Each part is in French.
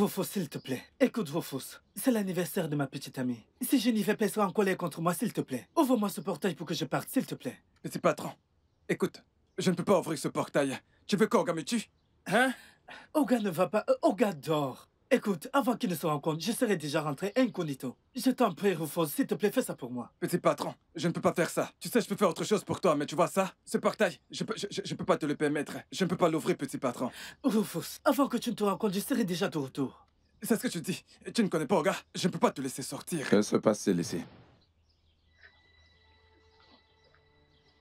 Rufus, s'il te plaît. Écoute, Rufus. C'est l'anniversaire de ma petite amie. Si je n'y vais pas, elle sera en colère contre moi, s'il te plaît. Ouvre-moi ce portail pour que je parte, s'il te plaît. Petit patron, écoute, je ne peux pas ouvrir ce portail. Tu veux qu'Oga me tue? Hein? Oga ne va pas... Oga dort. Écoute, avant qu'il ne se rende compte, je serai déjà rentré incognito. Je t'en prie, Rufus, s'il te plaît, fais ça pour moi. Petit patron, je ne peux pas faire ça. Tu sais, je peux faire autre chose pour toi, mais tu vois ça? Ce portail, je peux pas te le permettre. Je ne peux pas l'ouvrir, petit patron. Rufus, avant que tu ne te rendes compte, je serai déjà de retour. C'est ce que tu dis. Tu ne connais pas Oga. Je ne peux pas te laisser sortir. Que se passe-t-il ici?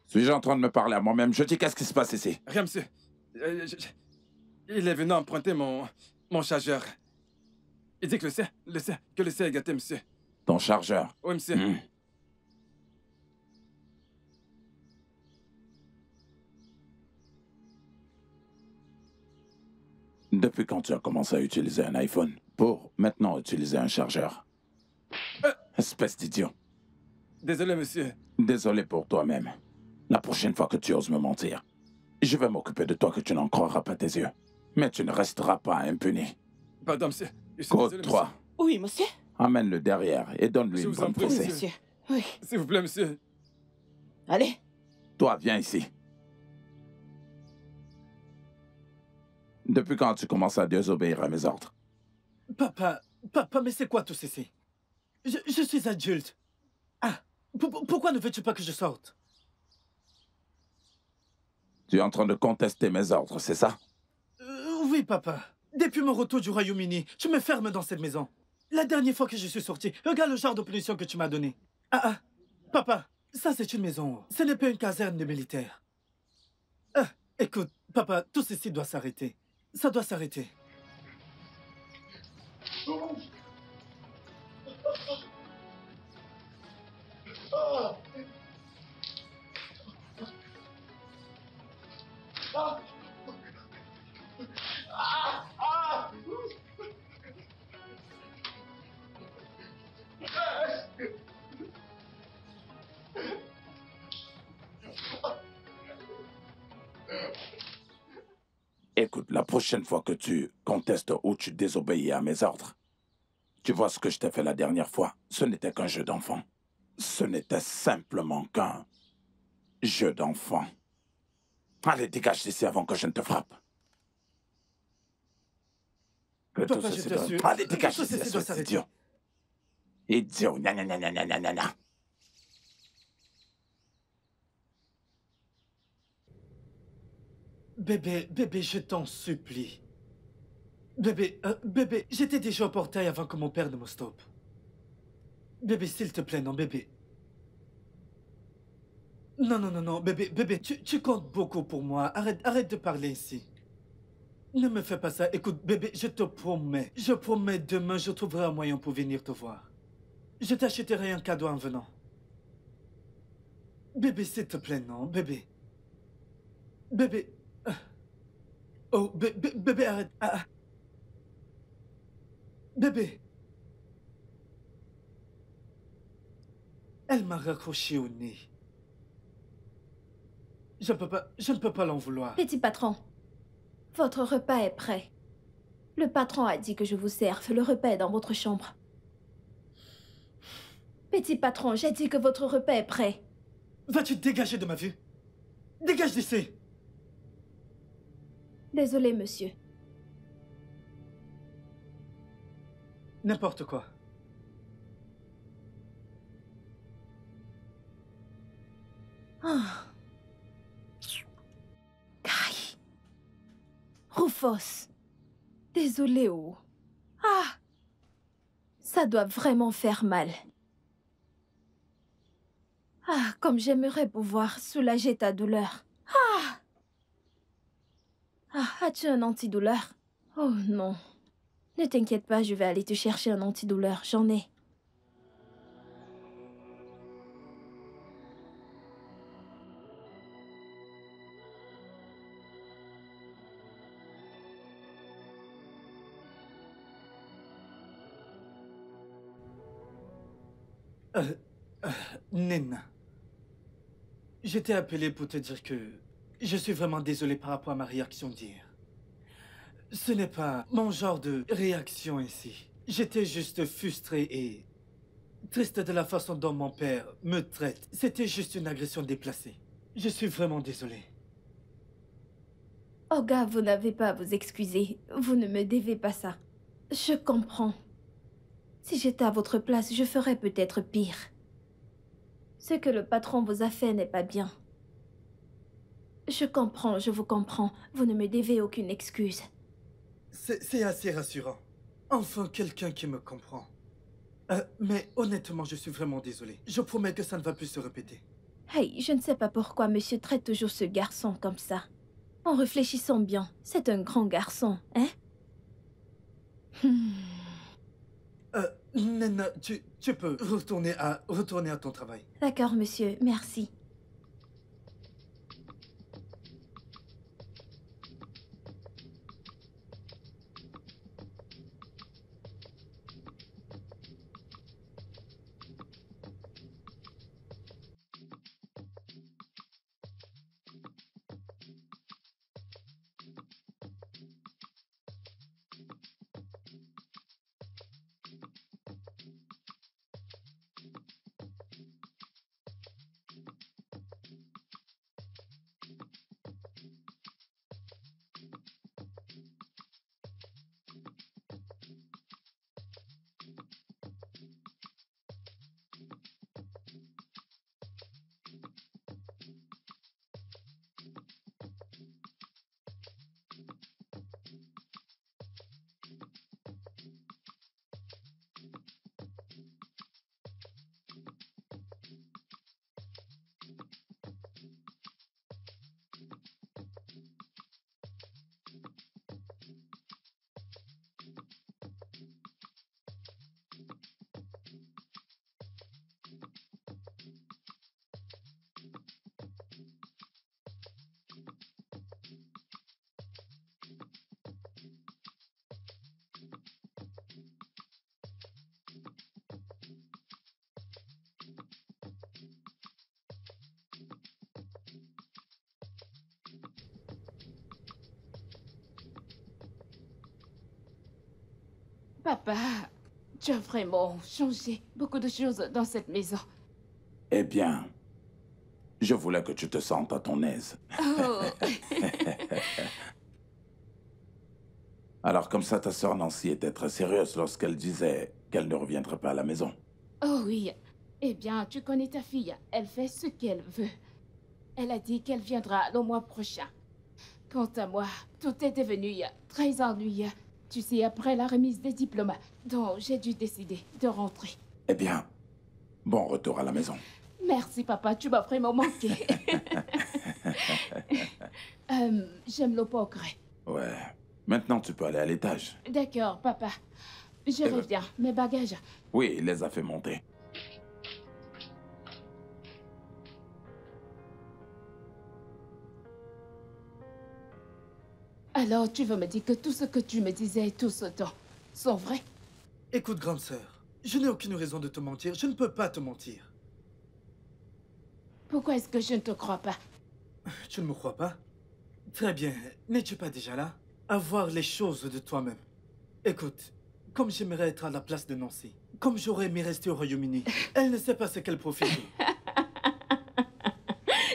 Suis-je en train de me parler à moi-même? Je dis qu'est-ce qui se passe ici? Rien, monsieur. Il est venu emprunter mon chargeur. Il dit que le C est gâté, monsieur. Ton chargeur? Oui, monsieur. Depuis quand tu as commencé à utiliser un iPhone pour maintenant utiliser un chargeur? Espèce d'idiot. Désolé, monsieur. Désolé pour toi-même. La prochaine fois que tu oses me mentir, je vais m'occuper de toi que tu n'en croiras pas tes yeux. Mais tu ne resteras pas impuni. Pardon, monsieur. Code 3. Oui, monsieur. Amène-le derrière et donne-lui Je une vous en bonne prie, fessée. Monsieur. Oui. S'il vous plaît, monsieur. Allez. Toi, viens ici. Depuis quand tu commences à désobéir à mes ordres? Papa, mais c'est quoi tout ceci? Je suis adulte. Ah, pourquoi ne veux-tu pas que je sorte? Tu es en train de contester mes ordres, c'est ça? Oui, papa. Depuis mon retour du Royaume-Uni, tu me fermes dans cette maison. La dernière fois que je suis sorti, regarde le genre de punition que tu m'as donné. Papa, ça c'est une maison. Ce n'est pas une caserne de militaires. Écoute, papa, tout ceci doit s'arrêter. Ça doit s'arrêter. Écoute, la prochaine fois que tu contestes ou tu désobéis à mes ordres, tu vois ce que je t'ai fait la dernière fois? Ce n'était qu'un jeu d'enfant. Ce n'était simplement qu'un jeu d'enfant. Allez, dégage d'ici avant que je ne te frappe. Que tout Papa, ceci je doit... t'assure. Allez, dégage Tout d'ici, ceci doit espèce s'arrêter. d'idiot. Idiot, nanana. Bébé, je t'en supplie. Bébé, j'étais déjà au portail avant que mon père ne me stoppe. Bébé, s'il te plaît, non, bébé. Non, bébé, tu comptes beaucoup pour moi. Arrête de parler ici. Ne me fais pas ça. Écoute, bébé, je te promets. Je promets, demain, je trouverai un moyen pour venir te voir. Je t'achèterai un cadeau en venant. Bébé, s'il te plaît, non, bébé. Bébé. Oh, bébé, arrête. Bébé. Elle m'a raccroché au nez. Je ne peux pas l'en vouloir. Petit patron, votre repas est prêt. Le patron a dit que je vous serve. Le repas est dans votre chambre. Petit patron, j'ai dit que votre repas est prêt. Vas-tu te dégager de ma vue? Dégage d'ici! Désolé, monsieur. N'importe quoi. Ah. Kai. Rufus. Désolé, oh. Ah. Ça doit vraiment faire mal. Ah, comme j'aimerais pouvoir soulager ta douleur. Ah. Ah, as-tu un antidouleur? Oh non. Ne t'inquiète pas, je vais aller te chercher un antidouleur. J'en ai. Nina. Je t'ai appelé pour te dire que je suis vraiment désolé par rapport à ma réaction d'hier. Ce n'est pas mon genre de réaction ici. J'étais juste frustré et triste de la façon dont mon père me traite. C'était juste une agression déplacée. Je suis vraiment désolé. Olga, vous n'avez pas à vous excuser. Vous ne me devez pas ça. Je comprends. Si j'étais à votre place, je ferais peut-être pire. Ce que le patron vous a fait n'est pas bien. Je comprends, je vous comprends. Vous ne me devez aucune excuse. C'est assez rassurant. Enfin, quelqu'un qui me comprend. Mais honnêtement, je suis vraiment désolé. Je promets que ça ne va plus se répéter. Hey, je ne sais pas pourquoi monsieur traite toujours ce garçon comme ça. En réfléchissant bien, c'est un grand garçon, hein? Nena, tu peux retourner à ton travail. D'accord, monsieur, merci. Papa, tu as vraiment changé beaucoup de choses dans cette maison. Eh bien, je voulais que tu te sentes à ton aise. Oh, Alors comme ça, ta sœur Nancy était très sérieuse lorsqu'elle disait qu'elle ne reviendrait pas à la maison. oh oui. Eh bien, tu connais ta fille. Elle fait ce qu'elle veut. Elle a dit qu'elle viendra le mois prochain. Quant à moi, tout est devenu très ennuyeux. Tu sais, après la remise des diplômes, donc j'ai dû décider de rentrer. Eh bien, bon retour à la maison. Merci, papa, tu m'as vraiment manqué. J'aime le poker. Ouais. Maintenant, tu peux aller à l'étage. D'accord, papa. Je ben- reviens. Mes bagages. Oui, il les a fait monter. Alors, tu veux me dire que tout ce que tu me disais tout ce temps sont vrais? Écoute, grande sœur, je n'ai aucune raison de te mentir. Je ne peux pas te mentir. Pourquoi est-ce que je ne te crois pas? Tu ne me crois pas? Très bien. N'es-tu pas déjà là? À voir les choses de toi-même. Écoute, comme j'aimerais être à la place de Nancy, comme j'aurais aimé rester au Royaume-Uni, elle ne sait pas ce qu'elle profite.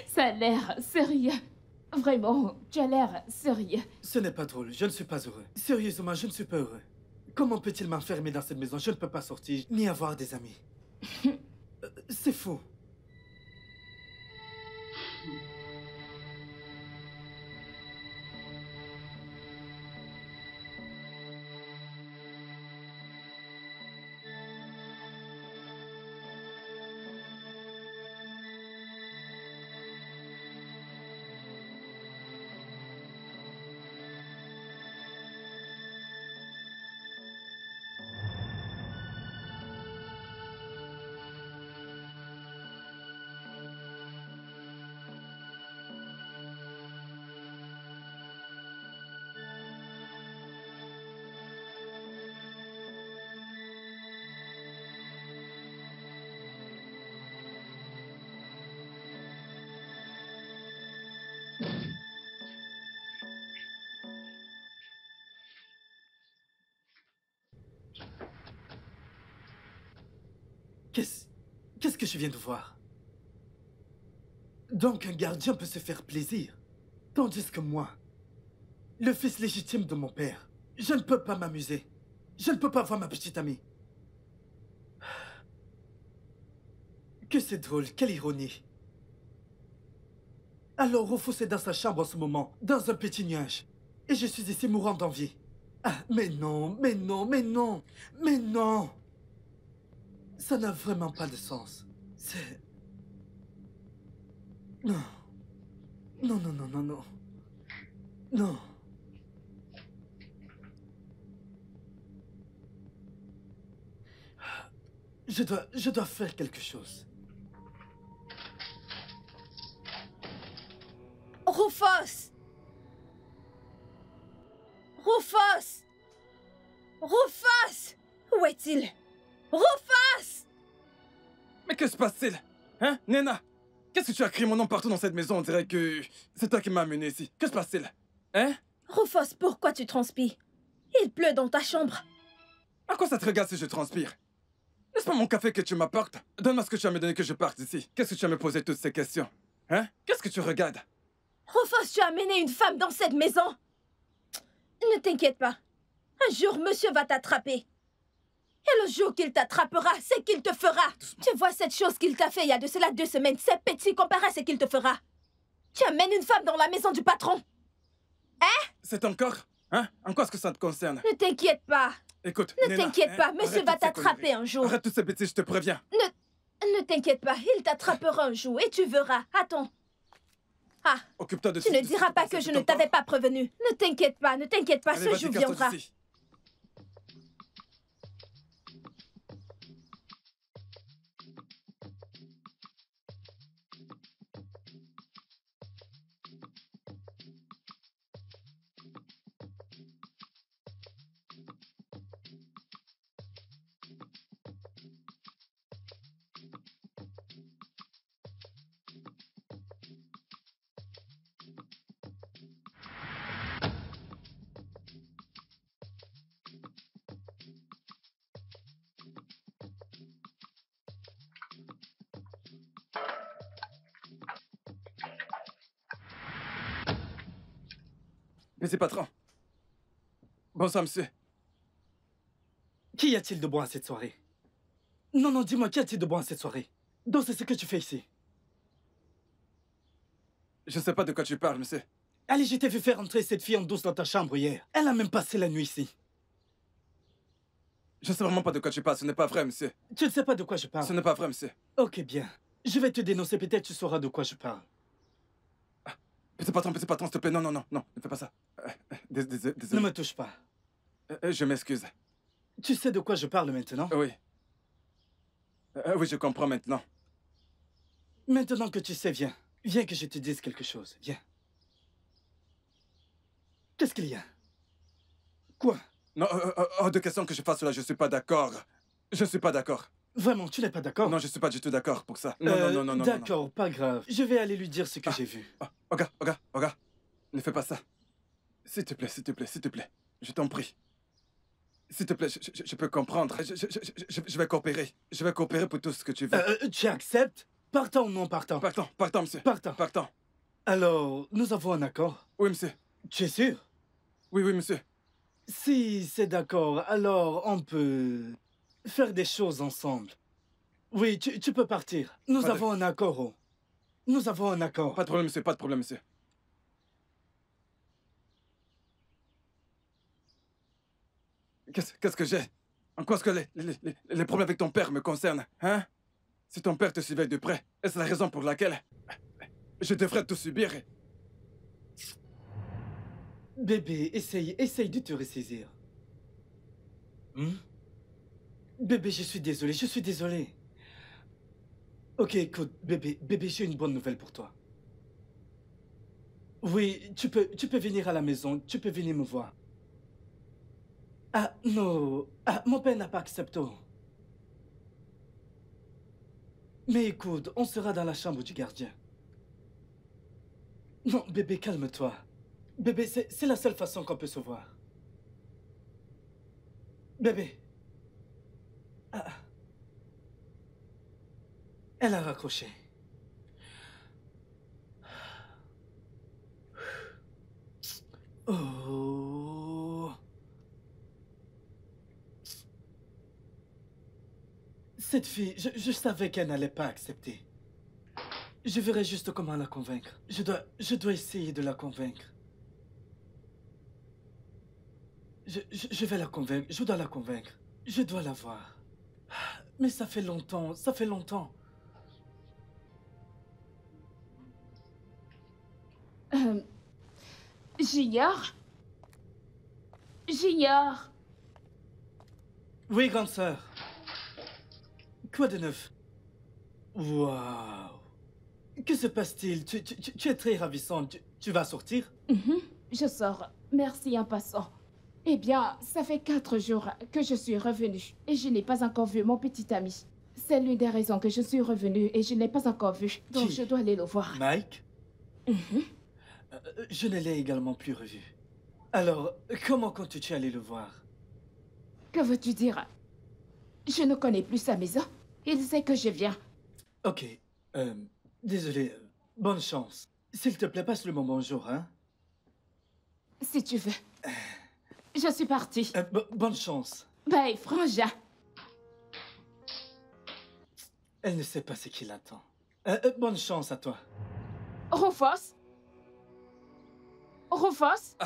Ça a l'air sérieux. Vraiment, tu as l'air sérieux. Ce n'est pas drôle, je ne suis pas heureux. Sérieusement, je ne suis pas heureux. Comment peut-il m'enfermer dans cette maison? Je ne peux pas sortir, ni avoir des amis. C'est fou. Qu'est-ce que je viens de voir? Donc un gardien peut se faire plaisir, tandis que moi, le fils légitime de mon père, je ne peux pas m'amuser. Je ne peux pas voir ma petite amie. Que c'est drôle, quelle ironie. Alors Rufus est dans sa chambre en ce moment, dans un petit nuage. Et je suis ici mourant d'envie. Ah, mais non, mais non, mais non, mais non. Ça n'a vraiment pas de sens. C'est... Non. Non, non, non, non, non. Non. Je dois faire quelque chose. Rufus! Rufus! Rufus! Où est-il? Rufus! Mais que se passe-t-il? Hein, Nena? Qu'est-ce que tu as crié mon nom partout dans cette maison? On dirait que c'est toi qui m'as amené ici. Que se passe-t-il? Hein? Rufus, pourquoi tu transpires? Il pleut dans ta chambre. À quoi ça te regarde si je transpire? N'est-ce pas mon café que tu m'apportes? Donne-moi ce que tu as me donné que je parte d'ici. Qu'est-ce que tu as me posé toutes ces questions? Hein? Qu'est-ce que tu regardes? Rufus, tu as amené une femme dans cette maison. Ne t'inquiète pas. Un jour, monsieur va t'attraper. Et le jour qu'il t'attrapera, c'est qu'il te fera. Tu vois cette chose qu'il t'a fait il y a de cela 2 semaines, c'est petit comparé à ce qu'il te fera. Tu amènes une femme dans la maison du patron. Hein? C'est encore? Hein? En quoi est-ce que ça te concerne? Ne t'inquiète pas. Écoute, Ne Nena, t'inquiète hein, pas, monsieur arrête va toutes ces t'attraper conneries. un jour. Arrête toutes ces bêtises, je te préviens. Ne t'inquiète pas, il t'attrapera un jour et tu verras. Attends. Ah, Occupe-toi de tu ne diras pas que je ne t'avais pas prévenu. Ne t'inquiète pas, Allez, ce vas-y, jour casse-toi viendra. d'ici. Monsieur patron. Bonsoir, monsieur. Qu'y a-t-il de bon à cette soirée? Non, non, dis-moi, qu'y a-t-il de bon à cette soirée? Donc c'est ce que tu fais ici. Je ne sais pas de quoi tu parles, monsieur. Allez, je t'ai vu faire entrer cette fille en douce dans ta chambre hier. Elle a même passé la nuit ici. Je ne sais vraiment pas de quoi tu parles. Ce n'est pas vrai, monsieur. Tu ne sais pas de quoi je Ce parle? n'est pas vrai, monsieur. Ok, bien. Je vais te dénoncer, peut-être tu sauras de quoi je parle. Monsieur patron, s'il te plaît. Non, non, non, non. Ne fais pas ça. Désolé. Ne me touche pas. Je m'excuse. Tu sais de quoi je parle maintenant? Oui. Oui, je comprends maintenant. Maintenant que tu sais, viens. Viens que je te dise quelque chose. Viens. Qu'est-ce qu'il y a? Quoi? Non, hors de question que je fasse cela. Je ne suis pas d'accord. Je ne suis pas d'accord. Vraiment, tu n'es pas d'accord? Non, je ne suis pas du tout d'accord pour ça. Non, non, non, non, non. D'accord, pas grave. Je vais aller lui dire ce que j'ai vu. Oh, Oga. Ne fais pas ça. S'il te plaît. Je t'en prie. S'il te plaît, je peux comprendre. Je vais coopérer. Je vais coopérer pour tout ce que tu veux. Tu acceptes? Partant ou non partant? Partant, monsieur. Partant. Alors, nous avons un accord? Oui, monsieur. Tu es sûr? Oui, monsieur. Si c'est d'accord, alors on peut faire des choses ensemble. Oui, tu peux partir. Nous avons un accord. Oh. Nous avons un accord. Pas de problème, monsieur. Qu'est-ce que j'ai? En quoi est-ce que les problèmes avec ton père me concernent, hein? Si ton père te suivait de près, est-ce la raison pour laquelle je devrais tout subir? Bébé, essaye de te ressaisir. Bébé, je suis désolé. Ok, écoute, bébé, j'ai une bonne nouvelle pour toi. Oui, tu peux venir à la maison, tu peux venir me voir. Ah, non, mon père n'a pas accepté. Mais écoute, on sera dans la chambre du gardien. Non, bébé, calme-toi. Bébé, c'est la seule façon qu'on peut se voir. Bébé. Elle a raccroché. Oh. Cette fille, je savais qu'elle n'allait pas accepter. Je verrai juste comment la convaincre. Je dois essayer de la convaincre. Je vais la convaincre, je dois la convaincre. Je dois la voir. Mais ça fait longtemps, ça fait longtemps. J'ignore. J'ignore. Oui, grande sœur. Quoi de neuf? Waouh. Que se passe-t-il? Tu es très ravissante. Tu vas sortir? Je sors. Merci en passant. Eh bien, ça fait 4 jours que je suis revenue et je n'ai pas encore vu mon petit ami. C'est l'une des raisons que je suis revenue et je ne l'ai pas encore vu. Donc Qui? je dois aller le voir. Mike? Je ne l'ai également plus revu. Alors, comment comptes-tu aller le voir? Que veux-tu dire? Je ne connais plus sa maison. Il sait que je viens. Ok. Désolé. Bonne chance. S'il te plaît, passe le moment bonjour, hein? Si tu veux. Je suis partie. Bonne chance. Bye, frangin. Elle ne sait pas ce qui l'attend. Bonne chance à toi. Rufus? Rufus?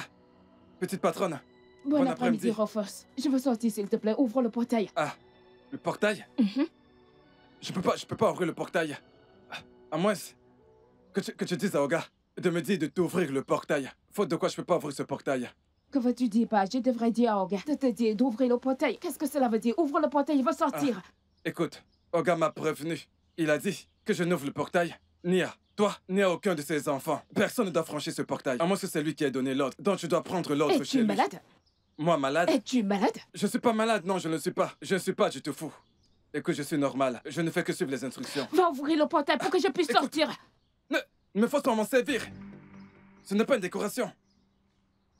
Petite patronne. Bon après-midi. après-midi, Rufus. Je veux sortir, s'il te plaît. Ouvre le portail. Ah, le portail? Je peux pas ouvrir le portail. À moins que tu dises à Oga de me dire de t'ouvrir le portail. Faute de quoi je peux pas ouvrir ce portail. Que veux-tu dire, pas? Je devrais dire à Oga de te dire d'ouvrir le portail. Qu'est-ce que cela veut dire? Ouvre le portail, il va sortir. Écoute, Oga m'a prévenu. Il a dit que je n'ouvre le portail ni à toi, ni à aucun de ses enfants. Personne ne doit franchir ce portail, à moins que c'est lui qui ait donné l'ordre. Donc tu dois prendre l'ordre chez Es-tu lui. malade? Moi, malade? Es-tu malade? Je suis pas malade, non, je ne suis pas. Je ne suis pas du tout fou. Écoute, je suis normal. Je ne fais que suivre les instructions. Va ouvrir le portail pour que je puisse Écoute. sortir. Ne me force pas à m'en servir. Ce n'est pas une décoration.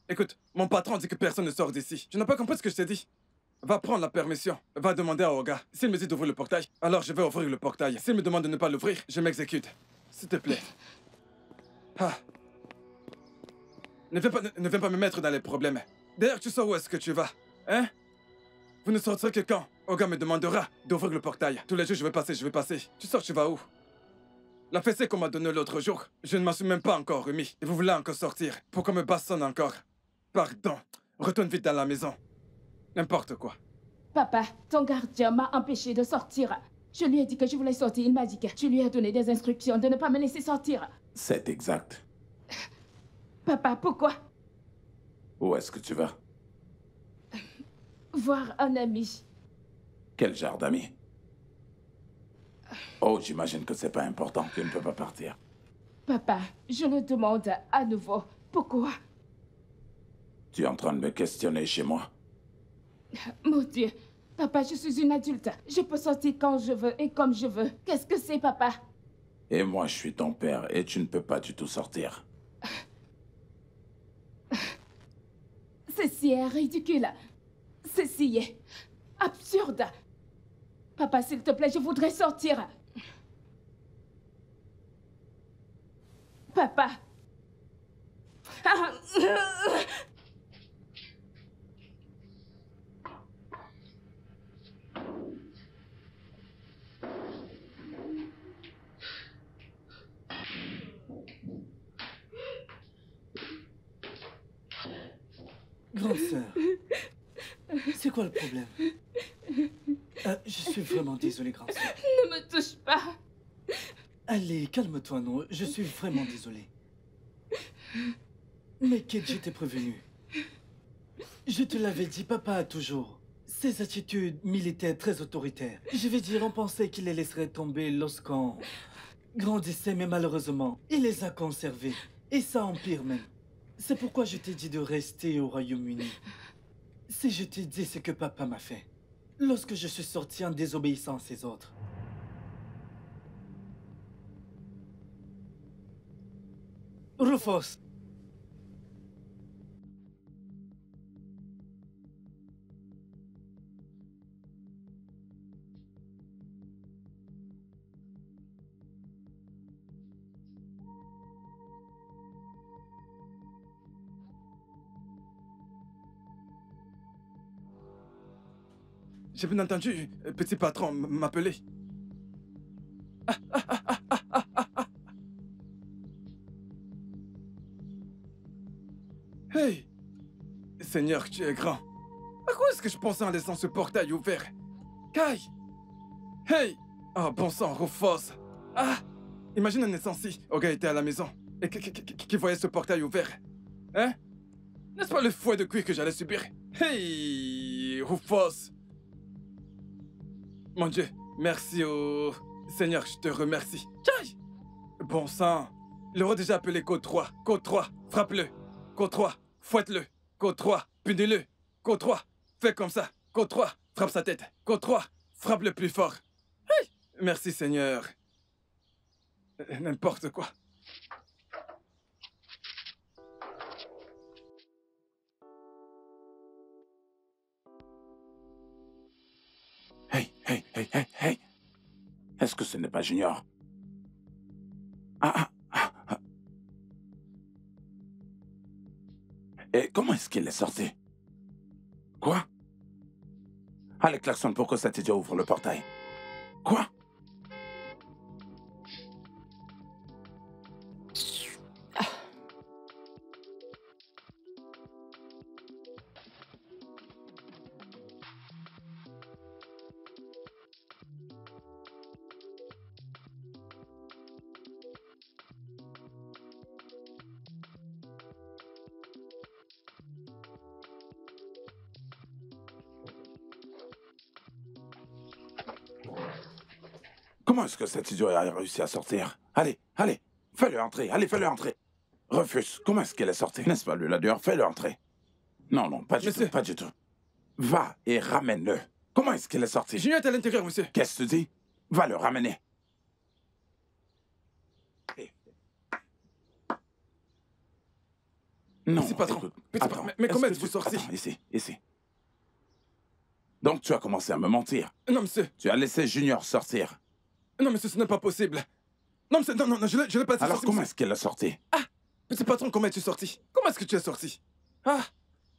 Écoute, mon patron dit que personne ne sort d'ici. Tu n'as pas compris ce que je t'ai dit? Va prendre la permission. Va demander à Oga. S'il me dit d'ouvrir le portail, alors je vais ouvrir le portail. S'il me demande de ne pas l'ouvrir, je m'exécute. S'il te plaît. Ah. Ne viens pas me mettre dans les problèmes. D'ailleurs, tu sais où est-ce que tu vas? Hein? Vous ne sortirez que quand Oga me demandera d'ouvrir le portail. Tous les jours, je vais passer. Tu sors, tu vas où? La fessée qu'on m'a donnée l'autre jour, je ne m'en suis même pas encore remis. Et vous voulez encore sortir? Pourquoi me bastonne encore? Pardon. Retourne vite dans la maison. N'importe quoi. Papa, ton gardien m'a empêché de sortir. Je lui ai dit que je voulais sortir. Il m'a dit que tu lui as donné des instructions de ne pas me laisser sortir. C'est exact. Papa, pourquoi? Où est-ce que tu vas? Voir un ami. Quel genre d'ami? Oh, j'imagine que c'est pas important, tu ne peux pas partir. Papa, je le demande à nouveau. Pourquoi? Tu es en train de me questionner chez moi? Mon Dieu. Papa, je suis une adulte. Je peux sortir quand je veux et comme je veux. Qu'est-ce que c'est, papa? Et moi, je suis ton père et tu ne peux pas du tout sortir. Ceci est ridicule. Ceci est absurde. Papa, s'il te plaît, je voudrais sortir. Papa. Grande sœur, c'est quoi le problème? Je suis vraiment désolé, grande sœur. Ne me touche pas. Allez, calme-toi, non. Je suis vraiment désolé. Mais Kate, je t'ai prévenu. Je te l'avais dit, papa a toujours ces attitudes militaires très autoritaires. Je vais dire, on pensait qu'il les laisserait tomber lorsqu'on grandissait, mais malheureusement, il les a conservés. Et ça empire même. C'est pourquoi je t'ai dit de rester au Royaume-Uni. Si je t'ai dit ce que papa m'a fait, lorsque je suis sorti en désobéissant à ses ordres. Rufus! J'ai bien entendu petit patron m'appeler. Hey! Seigneur, tu es grand. À quoi est-ce que je pensais en laissant ce portail ouvert? Kai! Hey! Oh, bon sang, Rufus! Ah! Imagine un instant si Oga était à la maison et qui voyait ce portail ouvert. Hein? N'est-ce pas le fouet de cuir que j'allais subir? Hey! Rufus! Mon Dieu, merci au... Seigneur, je te remercie. Kai! Bon sang! Il aura déjà appelé Code 3. Code 3, frappe-le. Code 3, fouette-le. Code 3, punis-le. Code 3, fais comme ça. Code 3, frappe sa tête. Code 3, frappe le plus fort. Hey! Merci Seigneur. N'importe quoi. Hey, hey, hey, hey, hey. Est-ce que ce n'est pas Junior? Ah. Et comment est-ce qu'il est sorti? Quoi? Allez, klaxonne pour que cet idiot ouvre le portail. Quoi? Comment est-ce que cet idiot a réussi à sortir? Allez, fais-le entrer, fais-le entrer. Refuse, comment est-ce qu'elle est sortie? N'est-ce pas lui la dehors? Fais-le entrer. Non, pas du tout, pas du tout. Va et ramène-le. Comment est-ce qu'il est sorti? Junior est à l'intérieur, monsieur. Qu'est-ce que tu dis? Va le ramener. Non, Petit patron, écoute, petit attends, patron, mais comment êtes-vous sorti? Attends, ici. Donc tu as commencé à me mentir. Non, monsieur. Tu as laissé Junior sortir. Non, monsieur, ce n'est pas possible. Non, monsieur, non, je l'ai pas laissé Alors sorti, comment monsieur. est-ce qu'elle est sortie? Ah! Petit patron, comment es-tu sorti? Comment est-ce que tu es sorti? Ah!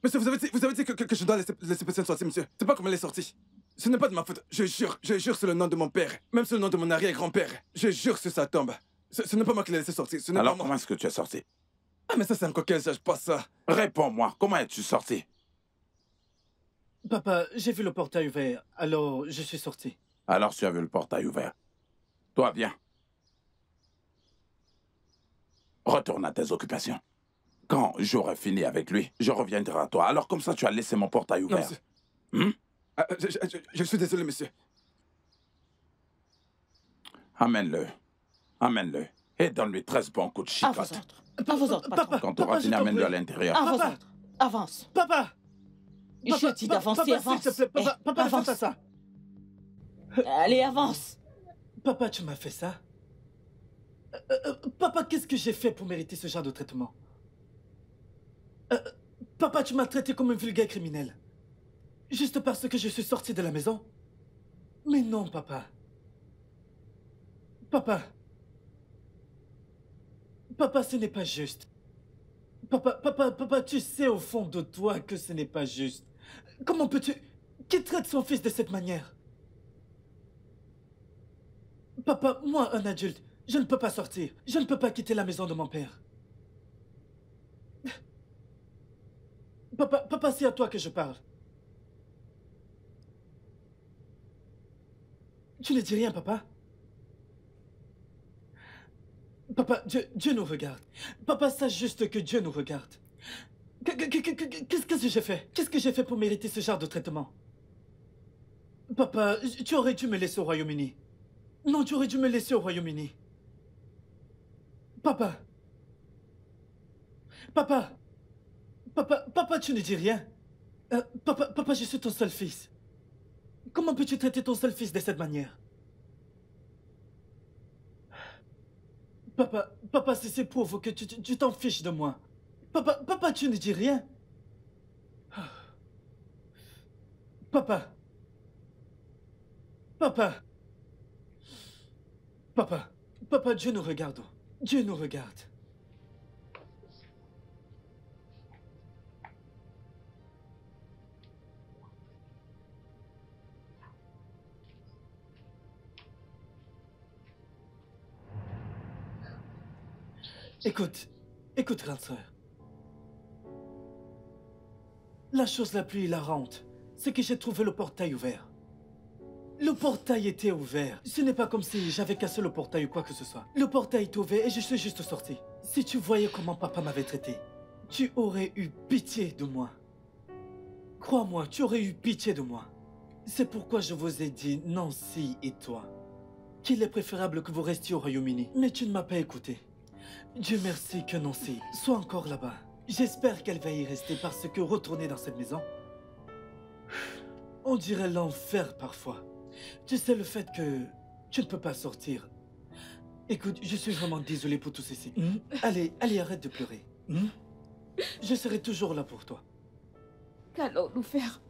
Monsieur, vous avez dit que je dois laisser personne sortir, monsieur. C'est pas comment elle est sortie. Ce n'est pas de ma faute. Je jure sur le nom de mon père. Même sur le nom de mon arrière-grand-père. Je jure sur sa tombe. Ce n'est pas moi qui l'ai laissé sortir. Ce n'est pas Alors moi. comment est-ce que tu es sorti? Ah, mais ça, c'est encore quel âge, pas ça. Réponds-moi, comment es-tu sorti? Papa, j'ai vu le portail ouvert, alors je suis sorti. Alors tu as vu le portail ouvert. Toi, viens. Retourne à tes occupations. Quand j'aurai fini avec lui, je reviendrai à toi. Alors comme ça, tu as laissé mon portail Non, ouvert. monsieur. Ah, je suis désolé, monsieur. Amène-le. Et donne-lui 13 bons coups de À vos chicotte. ordres. À vos ordres, patron. Papa, Quand tu auras fini, je t'en amène-le à prie. l'intérieur. À vos Papa. ordres. Avance. Papa! Je dis d'avancer, Papa, avance. s'il te plaît, papa, Eh, papa, ne fais avance. pas ça. Allez, avance. Papa, tu m'as fait ça? Papa, qu'est-ce que j'ai fait pour mériter ce genre de traitement? Papa, tu m'as traité comme un vulgaire criminel. Juste parce que je suis sorti de la maison? Mais non, papa. Papa, ce n'est pas juste. Papa, tu sais au fond de toi que ce n'est pas juste. Comment peux-tu... Qui traite son fils de cette manière? Papa, moi, un adulte, je ne peux pas sortir. Je ne peux pas quitter la maison de mon père. Papa, c'est à toi que je parle. Tu ne dis rien, papa? Papa, Dieu nous regarde. Papa, sache juste que Dieu nous regarde. Qu'est-ce que j'ai fait? Qu'est-ce que j'ai fait pour mériter ce genre de traitement? Papa, tu aurais dû me laisser au Royaume-Uni. Non, tu aurais dû me laisser au Royaume-Uni. Papa, tu ne dis rien. Papa, je suis ton seul fils. Comment peux-tu traiter ton seul fils de cette manière? Papa, c'est pauvre que tu t'en fiches de moi. Papa, tu ne dis rien. Papa, Dieu nous regarde. Dieu nous regarde. Écoute, grande sœur. La chose la plus hilarante, c'est que j'ai trouvé le portail ouvert. Le portail était ouvert. Ce n'est pas comme si j'avais cassé le portail ou quoi que ce soit. Le portail était ouvert et je suis juste sorti. Si tu voyais comment papa m'avait traité, tu aurais eu pitié de moi. Crois-moi, tu aurais eu pitié de moi. C'est pourquoi je vous ai dit, Nancy et toi, qu'il est préférable que vous restiez au Royaume-Uni. Mais tu ne m'as pas écouté. Dieu merci que Nancy soit encore là-bas. J'espère qu'elle va y rester parce que retourner dans cette maison, on dirait l'enfer parfois. Tu sais le fait que tu ne peux pas sortir. Écoute, je suis vraiment désolé pour tout ceci. Allez, arrête de pleurer. Je serai toujours là pour toi. Qu'allons-nous faire?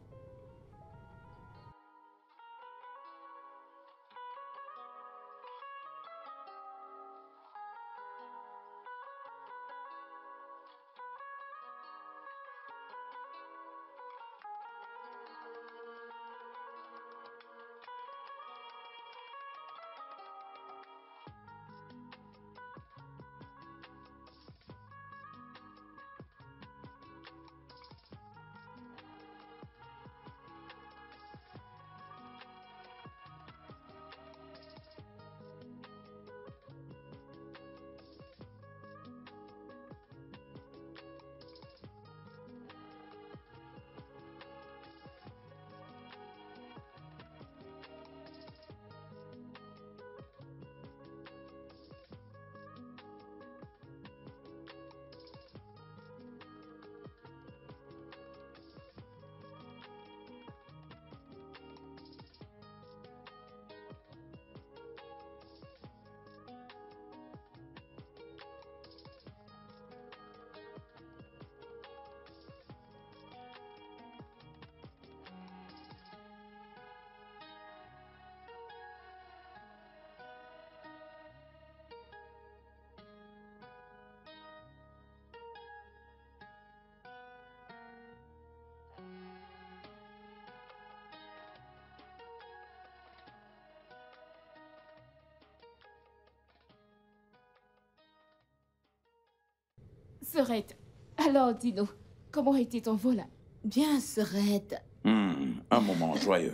Sorette, alors dis-nous, comment était ton vol? Bien, Sorette. Un moment joyeux.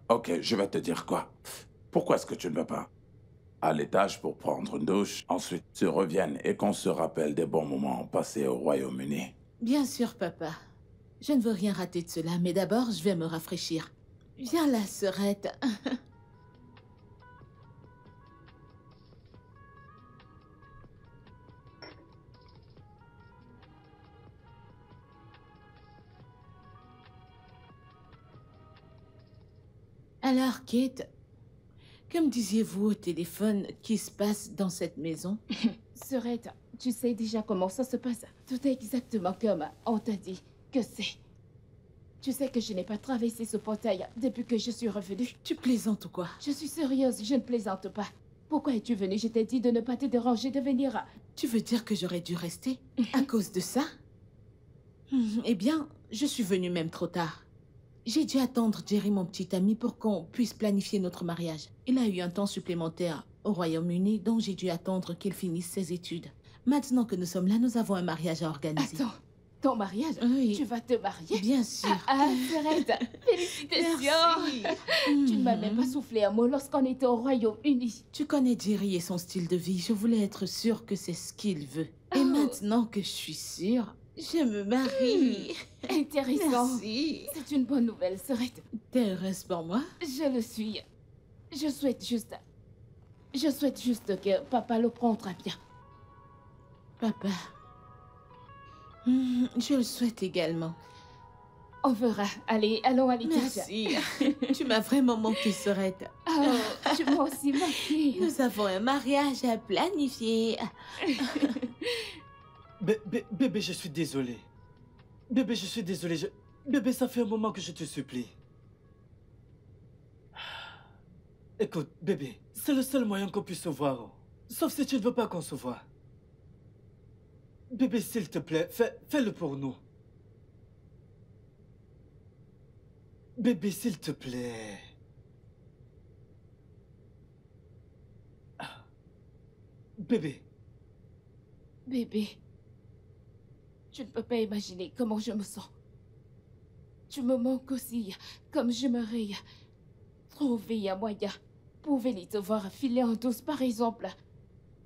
Ok, je vais te dire quoi. Pourquoi est-ce que tu ne vas pas à l'étage pour prendre une douche, ensuite tu reviennes et qu'on se rappelle des bons moments passés au Royaume-Uni? Bien sûr, papa. Je ne veux rien rater de cela, mais d'abord, je vais me rafraîchir. Viens là, Sorette. Alors, Kate, que me disiez-vous au téléphone qui se passe dans cette maison? Sorette, tu sais déjà comment ça se passe. Tout est exactement comme on t'a dit que c'est. Tu sais que je n'ai pas traversé ce portail depuis que je suis revenue. Tu plaisantes ou quoi? Je suis sérieuse, je ne plaisante pas. Pourquoi es-tu venue? Je t'ai dit de ne pas te déranger, de venir. Tu veux dire que j'aurais dû rester à cause de ça? Eh bien, je suis venue même trop tard. J'ai dû attendre Jerry, mon petit ami, pour qu'on puisse planifier notre mariage. Il a eu un temps supplémentaire au Royaume-Uni, donc j'ai dû attendre qu'il finisse ses études. Maintenant que nous sommes là, nous avons un mariage à organiser. Attends, ton mariage? Oui. Tu vas te marier? Bien sûr. Sorette, félicitations! Tu ne m'as même pas soufflé un mot lorsqu'on était au Royaume-Uni. Tu connais Jerry et son style de vie. Je voulais être sûre que c'est ce qu'il veut. Et maintenant que je suis sûre, je me marie. Intéressant. Merci. C'est une bonne nouvelle, Sorette. T'es heureuse pour moi? Je le suis. Je souhaite juste que papa le prendra bien. Papa. Je le souhaite également. On verra. Allez, allons à l'étage. Merci. Tu m'as vraiment manqué, Sorette. Oh, tu m'as aussi manqué. Nous avons un mariage à planifier. Bébé, je suis désolé. Bébé, je suis désolé. Bébé, ça fait un moment que je te supplie. Écoute, bébé, c'est le seul moyen qu'on puisse se voir. Sauf si tu ne veux pas qu'on se voit. Bébé, s'il te plaît, fais-le pour nous. Bébé, s'il te plaît. Bébé. Bébé, tu ne peux pas imaginer comment je me sens. Tu me manques aussi, comme j'aimerais trouver un moyen pour venir te voir filer en douce, par exemple.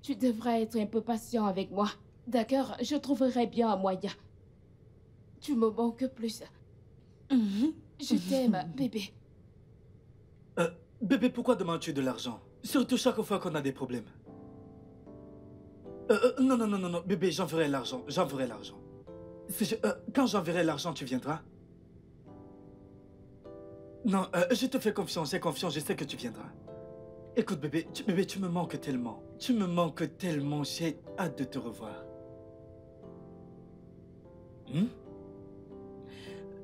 Tu devrais être un peu patient avec moi. D'accord, je trouverai bien un moyen. Tu me manques plus. Je t'aime, bébé. Bébé, pourquoi demandes-tu de l'argent? Surtout chaque fois qu'on a des problèmes. Non, non, non, non, non, bébé, j'enverrai l'argent, j'enverrai l'argent. Quand j'enverrai l'argent, tu viendras? Non, je te fais confiance, j'ai confiance, je sais que tu viendras. Écoute, bébé, tu me manques tellement. Tu me manques tellement, j'ai hâte de te revoir. Hmm?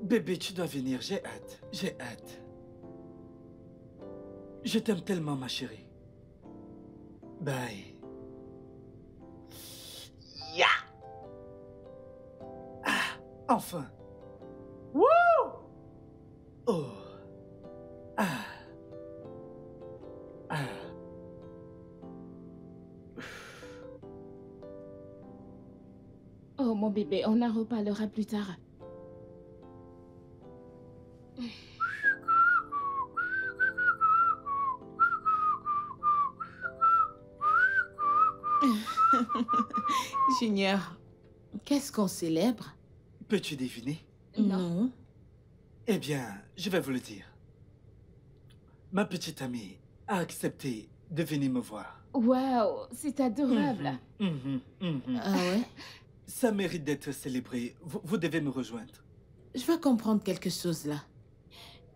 Bébé, tu dois venir, j'ai hâte, j'ai hâte. Je t'aime tellement, ma chérie. Bye. Ya! Ah, enfin. Wouh! Oh. Ah. Ah. Oh, mon bébé, on en reparlera plus tard. Junior, qu'est-ce qu'on célèbre? Peux-tu deviner? Non. Eh bien, je vais vous le dire. Ma petite amie a accepté de venir me voir. Waouh, c'est adorable. Ah ouais? Ça mérite d'être célébré. Vous devez me rejoindre. Je veux comprendre quelque chose là.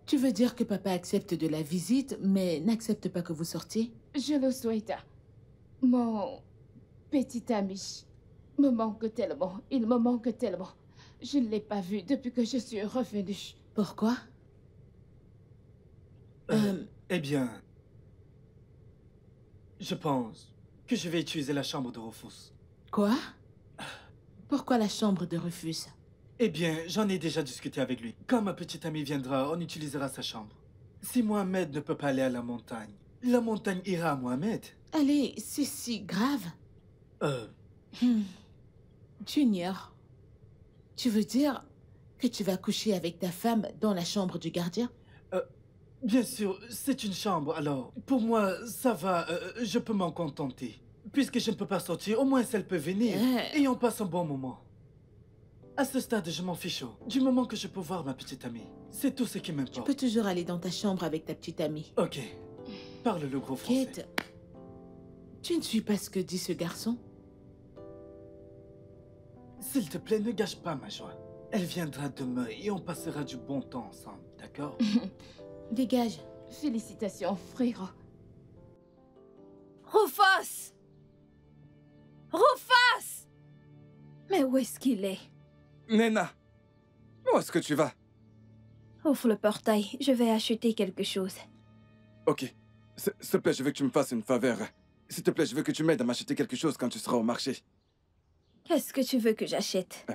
Tu veux dire que papa accepte de la visite, mais n'accepte pas que vous sortiez? Je le souhaite. Mon petit ami me manque tellement. Il me manque tellement. Je ne l'ai pas vu depuis que je suis revenue. Pourquoi? Eh bien, je pense que je vais utiliser la chambre de Rufus. Quoi? Pourquoi la chambre de Rufus? Eh bien, j'en ai déjà discuté avec lui. Quand ma petite amie viendra, on utilisera sa chambre. Si Mohamed ne peut pas aller à la montagne ira à Mohamed. Allez, c'est si grave. Junior, tu veux dire que tu vas coucher avec ta femme dans la chambre du gardien? Bien sûr, c'est une chambre, alors pour moi, ça va, je peux m'en contenter. Puisque je ne peux pas sortir, au moins elle peut venir et on passe un bon moment. À ce stade, je m'en fiche. Du moment que je peux voir ma petite amie, c'est tout ce qui Tu m'importe. peux toujours aller dans ta chambre avec ta petite amie. Ok, parle le gros français. Kate, tu ne suis pas ce que dit ce garçon? S'il te plaît, ne gâche pas ma joie. Elle viendra demain et on passera du bon temps ensemble, d'accord? Dégage. Félicitations, frère. Rufus! Rufus! Mais où est-ce qu'il est? Nena, où est-ce que tu vas? Ouvre le portail, je vais acheter quelque chose. Ok. S'il te plaît, je veux que tu me fasses une faveur. S'il te plaît, je veux que tu m'aides à m'acheter quelque chose quand tu seras au marché. Qu'est-ce que tu veux que j'achète?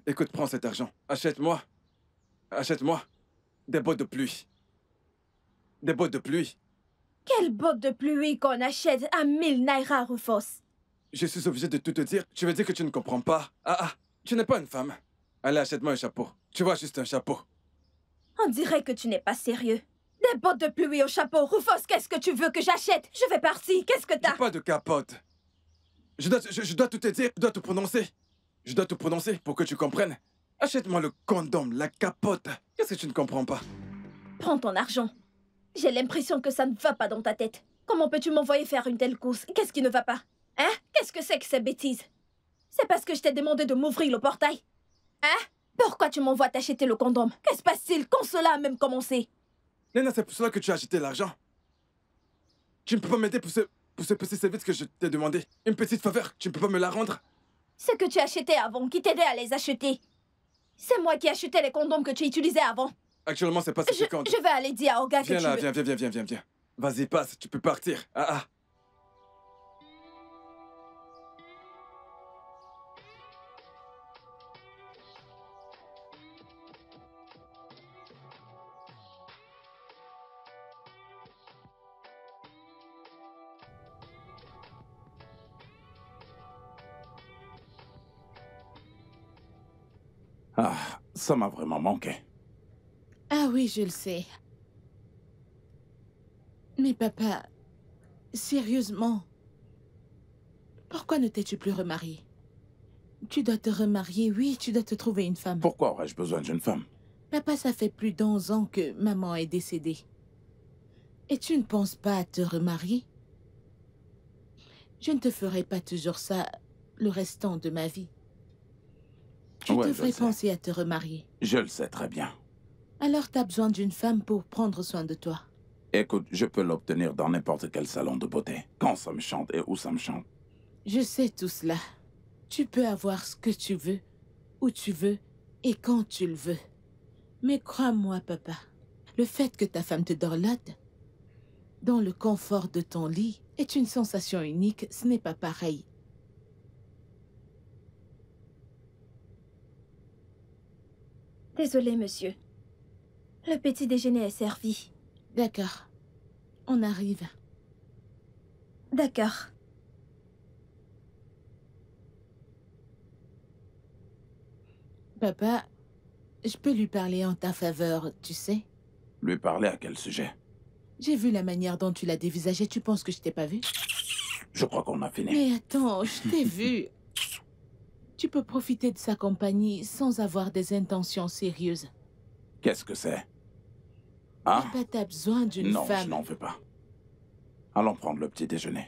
Écoute, prends cet argent. Achète-moi des bottes de pluie. Des bottes de pluie. Quelles bottes de pluie qu'on achète à 1000 naira, Rufus? Je suis obligé de tout te dire. Tu veux dire que tu ne comprends pas? Tu n'es pas une femme. Allez, achète-moi un chapeau. Tu vois, juste un chapeau. On dirait que tu n'es pas sérieux. Des bottes de pluie au chapeau. Rufus, qu'est-ce que tu veux que j'achète? Je vais partir. Qu'est-ce que J'ai t'as? pas de capote. Je dois tout te dire. Je dois tout prononcer. Je dois tout prononcer pour que tu comprennes. Achète-moi le condom, la capote. Qu'est-ce que tu ne comprends pas? Prends ton argent. J'ai l'impression que ça ne va pas dans ta tête. Comment peux-tu m'envoyer faire une telle course? Qu'est-ce qui ne va pas? Hein? Qu'est-ce que c'est que ces bêtises? C'est parce que je t'ai demandé de m'ouvrir le portail. Hein? Pourquoi tu m'envoies t'acheter le condom? Que se passe-t-il quand cela a même commencé? Nena, c'est pour cela que tu as acheté l'argent. Tu ne peux pas m'aider pour ce petit service que je t'ai demandé. Une petite faveur, tu ne peux pas me la rendre? Ce que tu achetais avant, qui t'aidait à les acheter. C'est moi qui achetais les condoms que tu utilisais avant. Actuellement, c'est pas ce qui compte. Je vais aller dire au gars que Viens tu là, veux... viens. Vas-y, passe, tu peux partir. Ah, ça m'a vraiment manqué. Ah oui, je le sais. Mais papa, sérieusement, pourquoi ne t'es-tu plus remarié? Tu dois te remarier, oui, tu dois te trouver une femme. Pourquoi aurais-je besoin d'une femme? Papa, ça fait plus d'11 ans que maman est décédée. Et tu ne penses pas à te remarier? Je ne te ferai pas toujours ça le restant de ma vie. Tu Ouais, je devrais le sais. penser à te remarier. Je le sais très bien. Alors t'as besoin d'une femme pour prendre soin de toi. Écoute, je peux l'obtenir dans n'importe quel salon de beauté, quand ça me chante et où ça me chante. Je sais tout cela. Tu peux avoir ce que tu veux, où tu veux et quand tu le veux. Mais crois-moi, papa, le fait que ta femme te dorlote dans le confort de ton lit est une sensation unique, ce n'est pas pareil. Désolé, monsieur. Le petit déjeuner est servi. D'accord. On arrive. D'accord. Papa, je peux lui parler en ta faveur, tu sais? Lui parler à quel sujet? J'ai vu la manière dont tu l'as dévisagé, tu penses que je t'ai pas vu? Je crois qu'on a fini. Mais attends, je t'ai vu. Tu peux profiter de sa compagnie sans avoir des intentions sérieuses. Qu'est-ce que c'est? Hein? Papa, t'as besoin d'une Non, femme. je n'en veux pas. Allons prendre le petit déjeuner.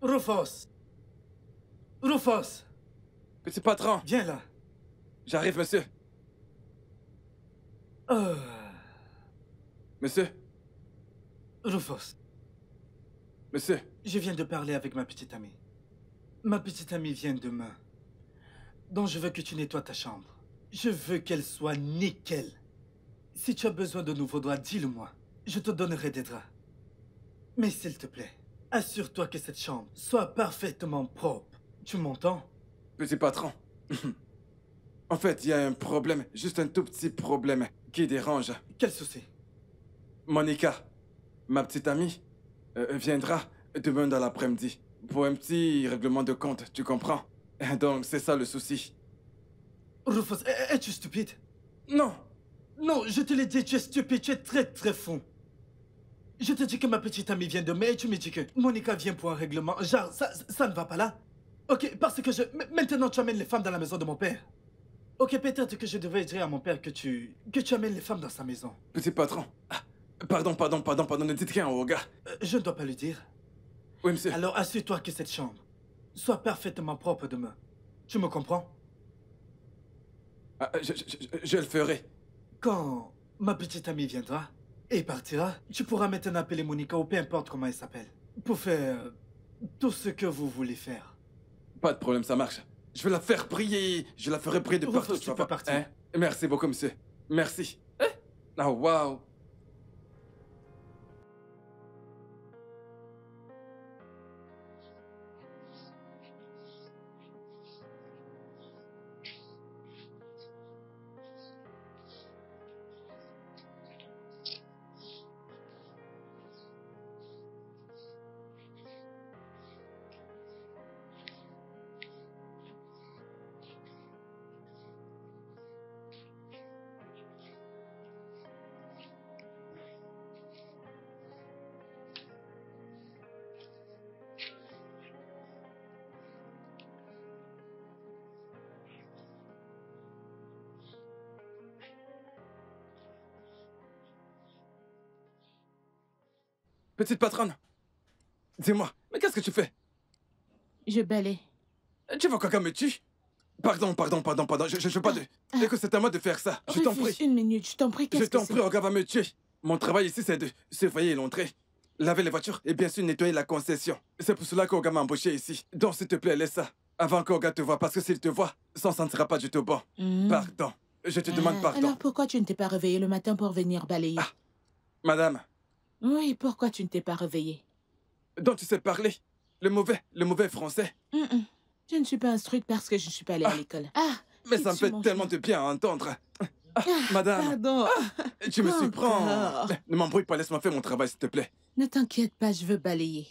Rufus! Rufus! Petit patron, Viens là. j'arrive, monsieur. Euh, Monsieur, Rufus, monsieur. je viens de parler avec ma petite amie. Ma petite amie vient demain. Donc je veux que tu nettoies ta chambre. Je veux qu'elle soit nickel. Si tu as besoin de nouveaux draps, dis-le-moi. Je te donnerai des draps. Mais s'il te plaît, assure-toi que cette chambre soit parfaitement propre. Tu m'entends? Petit patron. En fait, il y a un problème, juste un tout petit problème qui dérange. Quel souci? Monica, ma petite amie, viendra demain dans l'après-midi pour un petit règlement de compte, tu comprends? Donc, c'est ça le souci. Rufus, es-tu stupide? Non, Non, je te l'ai dit, tu es stupide, tu es très très fou. Je te dis que ma petite amie vient demain et tu me dis que Monica vient pour un règlement. Genre, ça ne va pas là. Ok, parce que maintenant tu amènes les femmes dans la maison de mon père. Ok, peut-être que je devrais dire à mon père que tu amènes les femmes dans sa maison. petit patron. Ah, pardon, ne dites rien au gars. Je ne dois pas le dire. Oui, monsieur. Alors assure-toi que cette chambre soit parfaitement propre demain. Tu me comprends? Ah, je le ferai. Quand ma petite amie viendra et partira, tu pourras maintenant appeler Monica ou peu importe comment elle s'appelle, pour faire tout ce que vous voulez faire. Pas de problème, ça marche. Je vais la faire prier. Je la ferai prier de Rufus, partout. tu vas peux voir. partir. Hein? Merci beaucoup, monsieur. Merci. Ah, waouh. Petite patronne, dis-moi, mais qu'est-ce que tu fais? Je balaie. Tu veux que quelqu'un me tue? Pardon, je veux pas de... Écoute, c'est à moi de faire ça, je t'en Rufus, prie. une minute, je t'en prie, Je qu'est-ce que t'en c'est? prie, Olga va me tuer. Mon travail ici, c'est de surveiller l'entrée, laver les voitures et bien sûr nettoyer la concession. C'est pour cela qu'Olga m'a embauché ici. Donc, s'il te plaît, laisse ça. Avant qu'Olga te voie, parce que s'il te voit, ça ne sentira pas du tout bon. Pardon. Je te demande pardon. Alors pourquoi tu ne t'es pas réveillé le matin pour venir balayer? Madame, Oui, pourquoi tu ne t'es pas réveillé? dont tu sais parler, le mauvais français. Je ne suis pas instruite parce que je ne suis pas allée à l'école. Ah, Mais ça me fait tellement de bien à entendre. Madame, pardon. tu me surprends. Encore. Ne m'embrouille pas, laisse-moi faire mon travail, s'il te plaît. Ne t'inquiète pas, je veux balayer.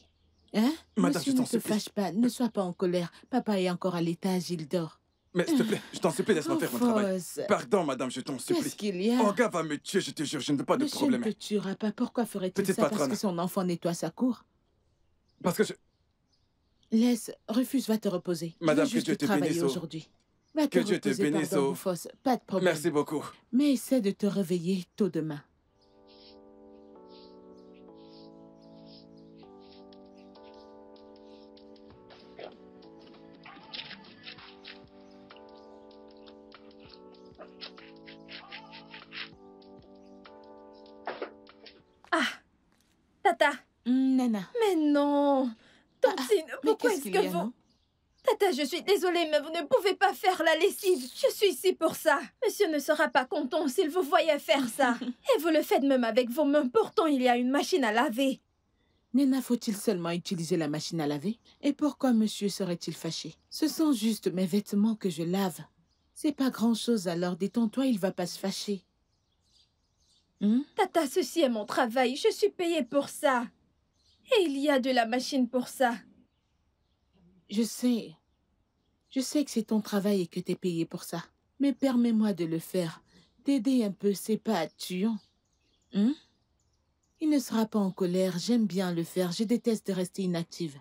Hein? Madame, Monsieur, je t'en ne te supplie. fâche pas, ne sois pas en colère. Papa est encore à l'étage, il dort. Mais s'il te plaît, je t'en supplie, laisse-moi faire mon travail. Rufus, Pardon, madame, je t'en supplie. qu'est-ce qu'il y a? Olga va me tuer, je te jure, je ne veux pas de Monsieur problème. ne te tuera pas. Pourquoi ferait-il Petite ça? Parce patronne. que son enfant nettoie sa cour. Parce que je... Laisse, Rufus va te reposer. Madame, je que veux juste Dieu te travailler bénisse, oh. aujourd'hui. Va te Que Dieu te reposer, bénisse, pardon, oh. Rufus. Pas de problème. Merci beaucoup. Mais essaie de te réveiller tôt demain. Tata, Nana. mais non. Tantine, Mais pourquoi qu'est-ce est-ce qu'il que y a, vous... non? Tata, je suis désolée, mais vous ne pouvez pas faire la lessive. Je suis ici pour ça. Monsieur ne sera pas content s'il vous voyait faire ça. Et vous le faites même avec vos mains. Pourtant, il y a une machine à laver. Nena, faut-il seulement utiliser la machine à laver? Et pourquoi monsieur serait-il fâché? Ce sont juste mes vêtements que je lave. C'est pas grand-chose, alors détends-toi, il va pas se fâcher. Tata, ceci est mon travail. Je suis payée pour ça. Et il y a de la machine pour ça. Je sais. Je sais que c'est ton travail et que t'es payé pour ça. Mais permets-moi de le faire. T'aider un peu, c'est pas tuant. Il ne sera pas en colère, j'aime bien le faire, je déteste de rester inactive.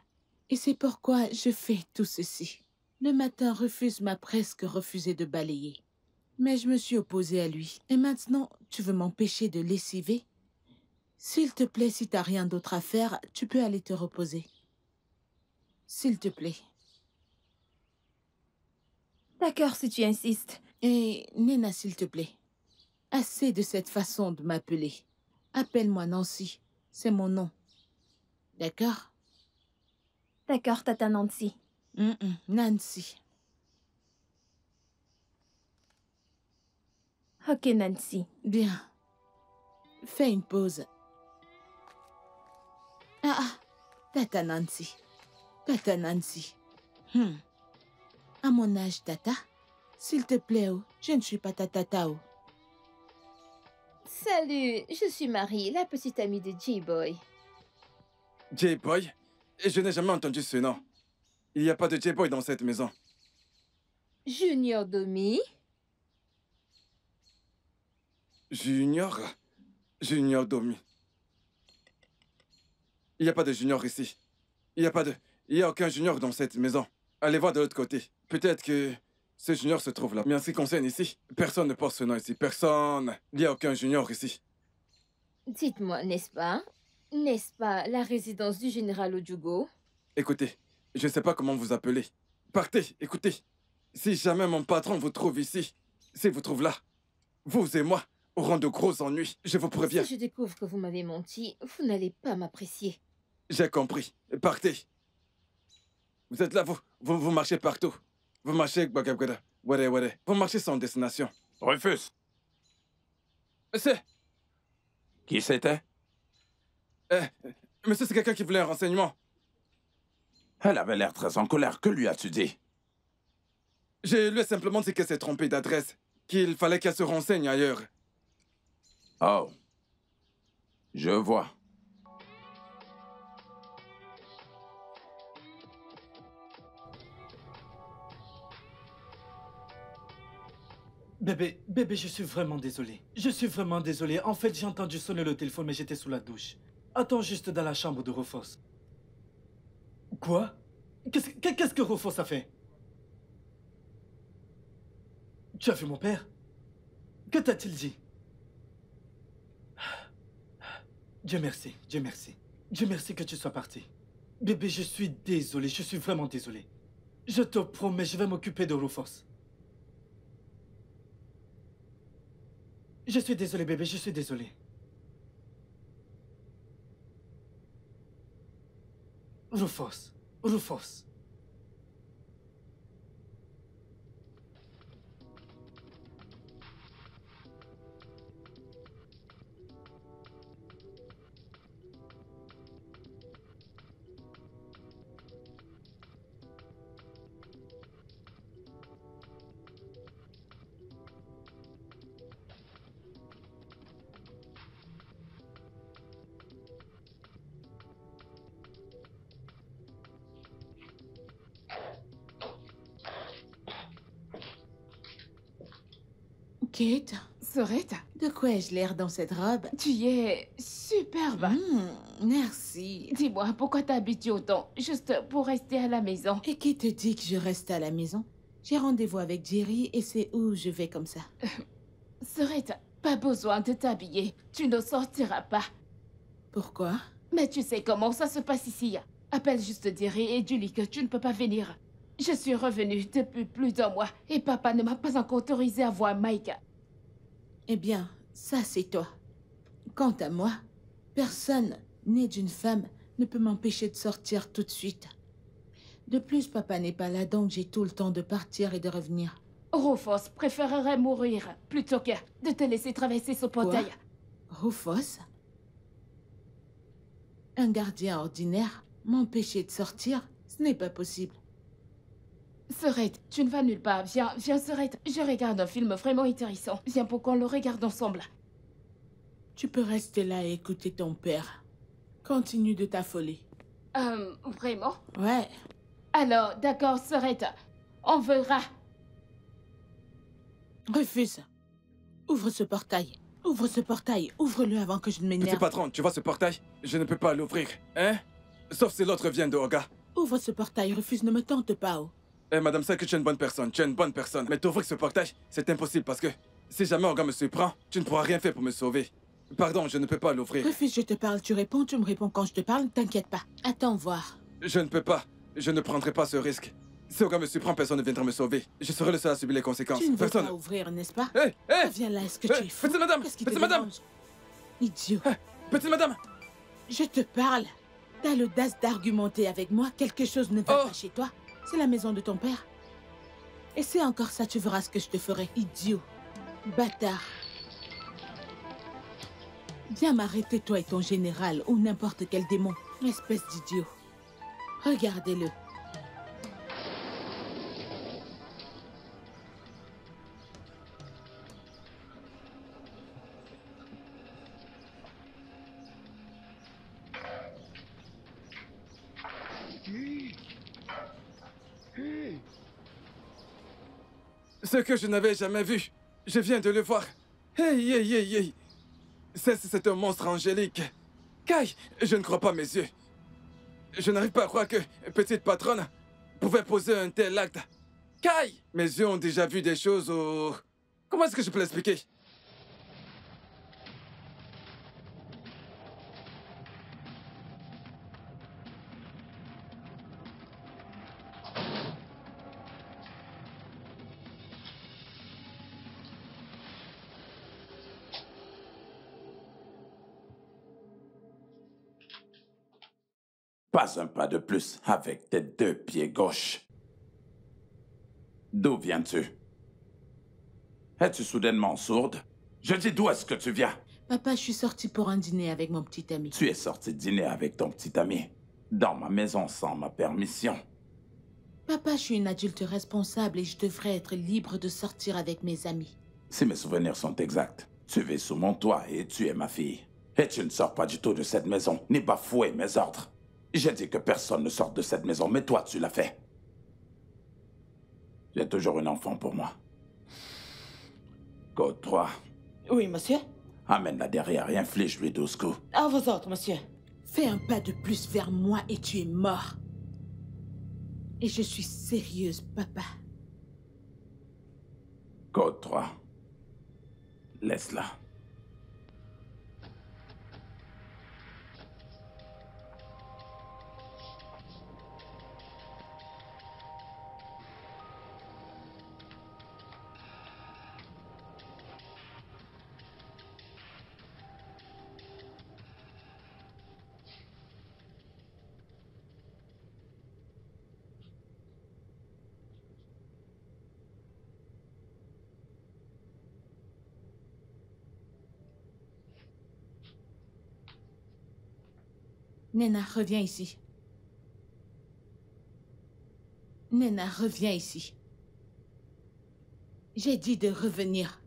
Et c'est pourquoi je fais tout ceci. Le matin, Rufus m'a presque refusé de balayer. Mais je me suis opposée à lui. Et maintenant, tu veux m'empêcher de lessiver? S'il te plaît, si t'as rien d'autre à faire, tu peux aller te reposer. S'il te plaît. D'accord, si tu insistes. Et Nena, s'il te plaît. Assez de cette façon de m'appeler. Appelle-moi Nancy. C'est mon nom. D'accord? D'accord, Tata Nancy. Nancy. Ok, Nancy. Bien. Fais une pause. Tata Nancy. Tata Nancy. À mon âge, Tata. S'il te plaît, oh, je ne suis pas ta tata, oh. Salut, je suis Marie, la petite amie de J-Boy. J-Boy? Et je n'ai jamais entendu ce nom. Il n'y a pas de J-Boy dans cette maison. Junior Domi. Junior? Junior Domi. Il n'y a pas de junior ici. Il n'y a aucun junior dans cette maison. Allez voir de l'autre côté. Peut-être que ce junior se trouve là. Mais en ce qui concerne ici, personne ne porte ce nom ici. Personne. Il n'y a aucun junior ici. Dites-moi, n'est-ce pas? N'est-ce pas la résidence du général Ojugo? Écoutez, je ne sais pas comment vous appelez. Partez, écoutez. Si jamais mon patron vous trouve ici, s'il vous trouve là, vous et moi aurons de gros ennuis. Je vous préviens. Si je découvre que vous m'avez menti, vous n'allez pas m'apprécier. J'ai compris. Partez. Vous êtes là, vous marchez partout. Vous marchez... Vous marchez sans destination. Rufus, Monsieur, qui c'était? monsieur, c'est quelqu'un qui voulait un renseignement. Elle avait l'air très en colère. Que lui as-tu dit? Je lui ai simplement dit qu'elle s'est trompée d'adresse. Qu'il fallait qu'elle se renseigne ailleurs. Oh. Je vois. Bébé, je suis vraiment désolé. Je suis vraiment désolé. En fait, j'ai entendu sonner le téléphone, mais j'étais sous la douche. Attends juste dans la chambre de Rufus. Quoi? Qu'est-ce que Rufus a fait? Tu as vu mon père? Que t'a-t-il dit? Dieu merci, Dieu merci. Dieu merci que tu sois parti. Bébé, je suis désolé, je suis vraiment désolé. Je te promets, je vais m'occuper de Rufus. Je suis désolé, bébé, je suis désolé. Rufus, Rufus. Kate, Sorette, de quoi ai-je l'air dans cette robe? tu es superbe. Merci. Dis-moi, pourquoi t'as habitué autant, juste pour rester à la maison? Et qui te dit que je reste à la maison? J'ai rendez-vous avec Jerry et c'est où je vais comme ça. Sorette, pas besoin de t'habiller. Tu ne sortiras pas. Pourquoi? Mais tu sais comment ça se passe ici. Appelle juste Jerry et dis-lui que tu ne peux pas venir. Je suis revenue depuis plus d'un mois et papa ne m'a pas encore autorisé à voir Mike. Eh bien, ça c'est toi. Quant à moi, personne, né d'une femme, ne peut m'empêcher de sortir tout de suite. De plus, papa n'est pas là, donc j'ai tout le temps de partir et de revenir. Rufus préférerait mourir plutôt que de te laisser traverser ce portail. Rufus? Un gardien ordinaire m'empêcher de sortir? Ce n'est pas possible. Sorette, tu ne vas nulle part. Viens, viens, Sorette. Je regarde un film vraiment intéressant. Viens pour qu'on le regarde ensemble. Tu peux rester là et écouter ton père. Continue de t'affoler. Vraiment? Ouais. Alors, d'accord, Sorette. On verra. Refuse. Ouvre ce portail. Ouvre ce portail. Ouvre-le avant que je ne Petit m'énerve. patron, tu vois ce portail? Je ne peux pas l'ouvrir, hein? Sauf si l'autre vient de Oga. Ouvre ce portail. Refuse, ne me tente pas, oh. Eh, madame, c'est que tu es une bonne personne. Tu es une bonne personne. Mais t'ouvrir ce portail, c'est impossible parce que si jamais Oga me surprend, tu ne pourras rien faire pour me sauver. Pardon, je ne peux pas l'ouvrir. Refuse, je te parle, tu réponds, tu me réponds quand je te parle, t'inquiète pas. Attends voir. Je ne peux pas. Je ne prendrai pas ce risque. Si Oga me surprend, personne ne viendra me sauver. Je serai le seul à subir les conséquences. Tu ne veux Personne. pas ouvrir, n'est-ce pas? Hé, hé! Reviens là, est-ce que tu es fou? Petite madame! Qu'est-ce qui te Petite madame! dérange? Idiot. Petite madame! Je te parle. T'as l'audace d'argumenter avec moi, quelque chose ne va Oh. pas chez toi. C'est la maison de ton père. Et c'est encore ça, tu verras ce que je te ferai. Idiot. Bâtard. Viens m'arrêter, toi et ton général, ou n'importe quel démon. Espèce d'idiot. Regardez-le. Ce que je n'avais jamais vu. Je viens de le voir. Hey, hey, hey, hey. C'est un monstre angélique. Kai, je ne crois pas mes yeux. Je n'arrive pas à croire que petite patronne pouvait poser un tel acte. Kai, mes yeux ont déjà vu des choses au... Comment est-ce que je peux l'expliquer? Pas un pas de plus avec tes deux pieds gauches. D'où viens-tu? Es-tu soudainement sourde? Je dis d'où est-ce que tu viens? Papa, je suis sortie pour un dîner avec mon petit ami. Tu es sorti dîner avec ton petit ami, dans ma maison sans ma permission. Papa, je suis une adulte responsable et je devrais être libre de sortir avec mes amis. Si mes souvenirs sont exacts, tu vis sous mon toit et tu es ma fille. Et tu ne sors pas du tout de cette maison, ni bafouer mes ordres. J'ai dit que personne ne sorte de cette maison, mais toi, tu l'as fait. Tu es toujours un enfant pour moi. Code 3. Oui, monsieur. Amène-la derrière et inflige-lui 12 coups. À vos ordres, monsieur. Fais un pas de plus vers moi et tu es mort. Et je suis sérieuse, papa. Code 3. Laisse-la. Nena, reviens ici. Nena, reviens ici. J'ai dit de revenir.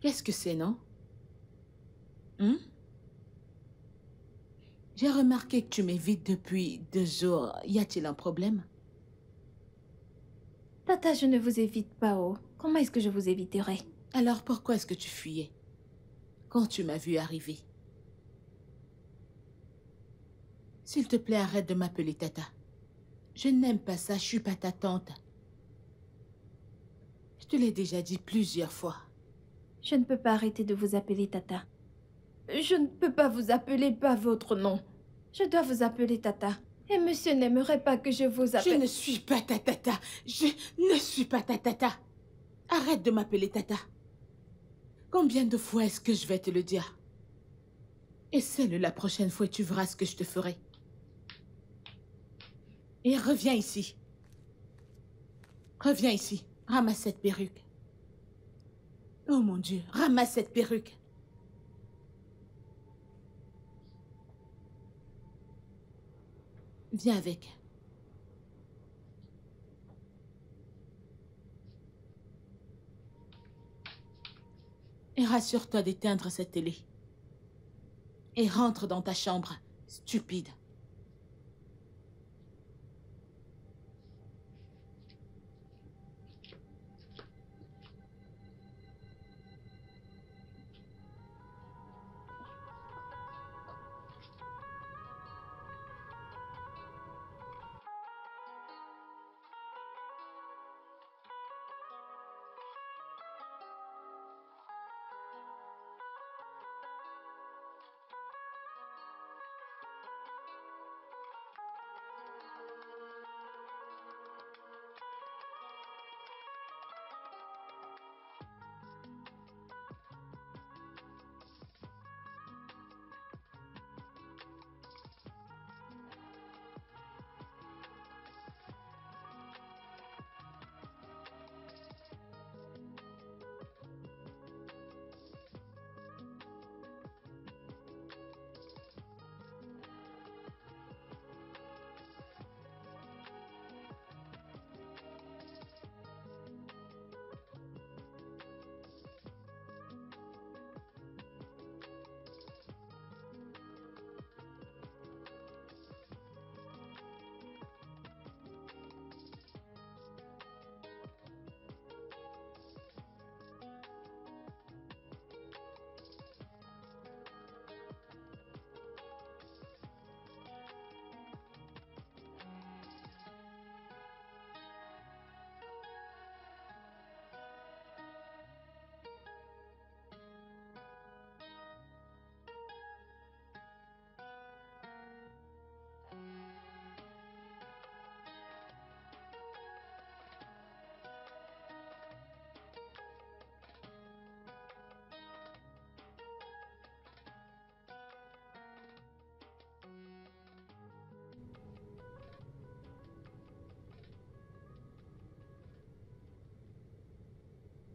Qu'est-ce que c'est, non? J'ai remarqué que tu m'évites depuis 2 jours. Y a-t-il un problème? Tata, je ne vous évite pas, oh. Comment est-ce que je vous éviterai? Alors pourquoi est-ce que tu fuyais quand tu m'as vu arriver? S'il te plaît, arrête de m'appeler Tata. Je n'aime pas ça, je suis pas ta tante. Je te l'ai déjà dit plusieurs fois. Je ne peux pas arrêter de vous appeler Tata. Je ne peux pas vous appeler par votre nom. Je dois vous appeler Tata. Et monsieur n'aimerait pas que je vous appelle... Je ne suis pas ta tata. Je ne suis pas ta tata. Arrête de m'appeler Tata. Combien de fois est-ce que je vais te le dire? Essaie-le la prochaine fois et tu verras ce que je te ferai. Et reviens ici. Reviens ici. Ramasse cette perruque. Oh mon Dieu, ramasse cette perruque. Viens avec. Et rassure-toi d'éteindre cette télé. Et rentre dans ta chambre, stupide.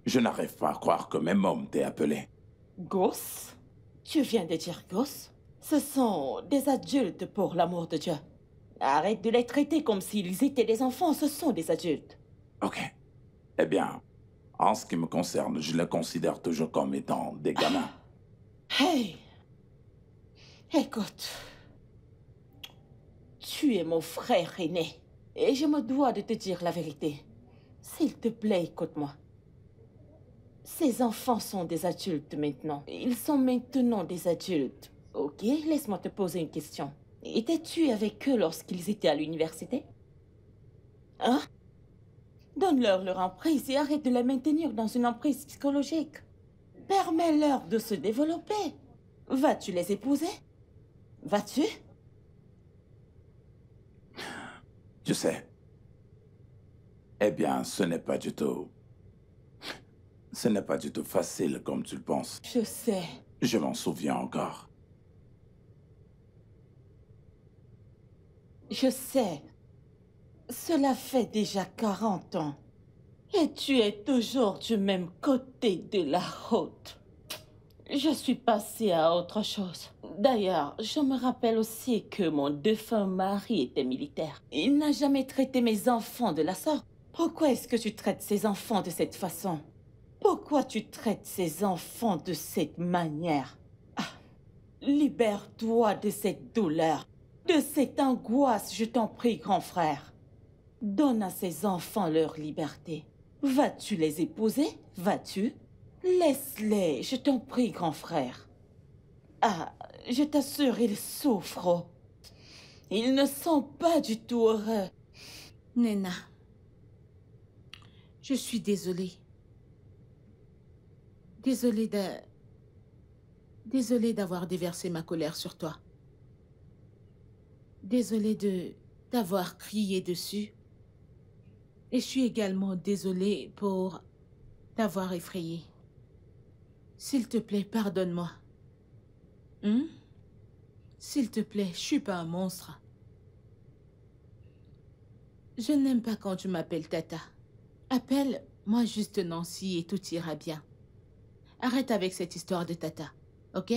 Je n'arrive pas à croire que même homme t'ait appelé. Gosses? Tu viens de dire gosses? Ce sont des adultes, pour l'amour de Dieu. Arrête de les traiter comme s'ils étaient des enfants, ce sont des adultes. Ok. Eh bien, en ce qui me concerne, je les considère toujours comme étant des gamins. Hey! Écoute, tu es mon frère aîné, et je me dois de te dire la vérité. S'il te plaît, écoute-moi. Ces enfants sont des adultes maintenant. Ils sont maintenant des adultes. Ok, laisse-moi te poser une question. Étais-tu avec eux lorsqu'ils étaient à l'université? Hein? Donne-leur leur emprise et arrête de les maintenir dans une emprise psychologique. Permets-leur de se développer. Vas-tu les épouser? Vas-tu? Tu sais. Eh bien, ce n'est pas du tout facile comme tu le penses. Je sais. Je m'en souviens encore. Je sais. Cela fait déjà 40 ans. Et tu es toujours du même côté de la route. Je suis passée à autre chose. D'ailleurs, je me rappelle aussi que mon défunt mari était militaire. Il n'a jamais traité mes enfants de la sorte. Pourquoi est-ce que tu traites ces enfants de cette façon? Pourquoi tu traites ces enfants de cette manière? Ah, libère-toi de cette douleur, de cette angoisse, je t'en prie, grand frère. Donne à ces enfants leur liberté. Vas-tu les épouser? Vas-tu? Laisse-les, je t'en prie, grand frère. Ah, je t'assure, ils souffrent. Ils ne sont pas du tout heureux. Nena, je suis désolée. Désolée d'avoir déversé ma colère sur toi. Désolée d'avoir crié dessus. Et je suis également désolée pour t'avoir effrayée. S'il te plaît, pardonne-moi. S'il te plaît, je suis pas un monstre. Je n'aime pas quand tu m'appelles Tata. Appelle-moi juste Nancy et tout ira bien. Arrête avec cette histoire de Tata, ok?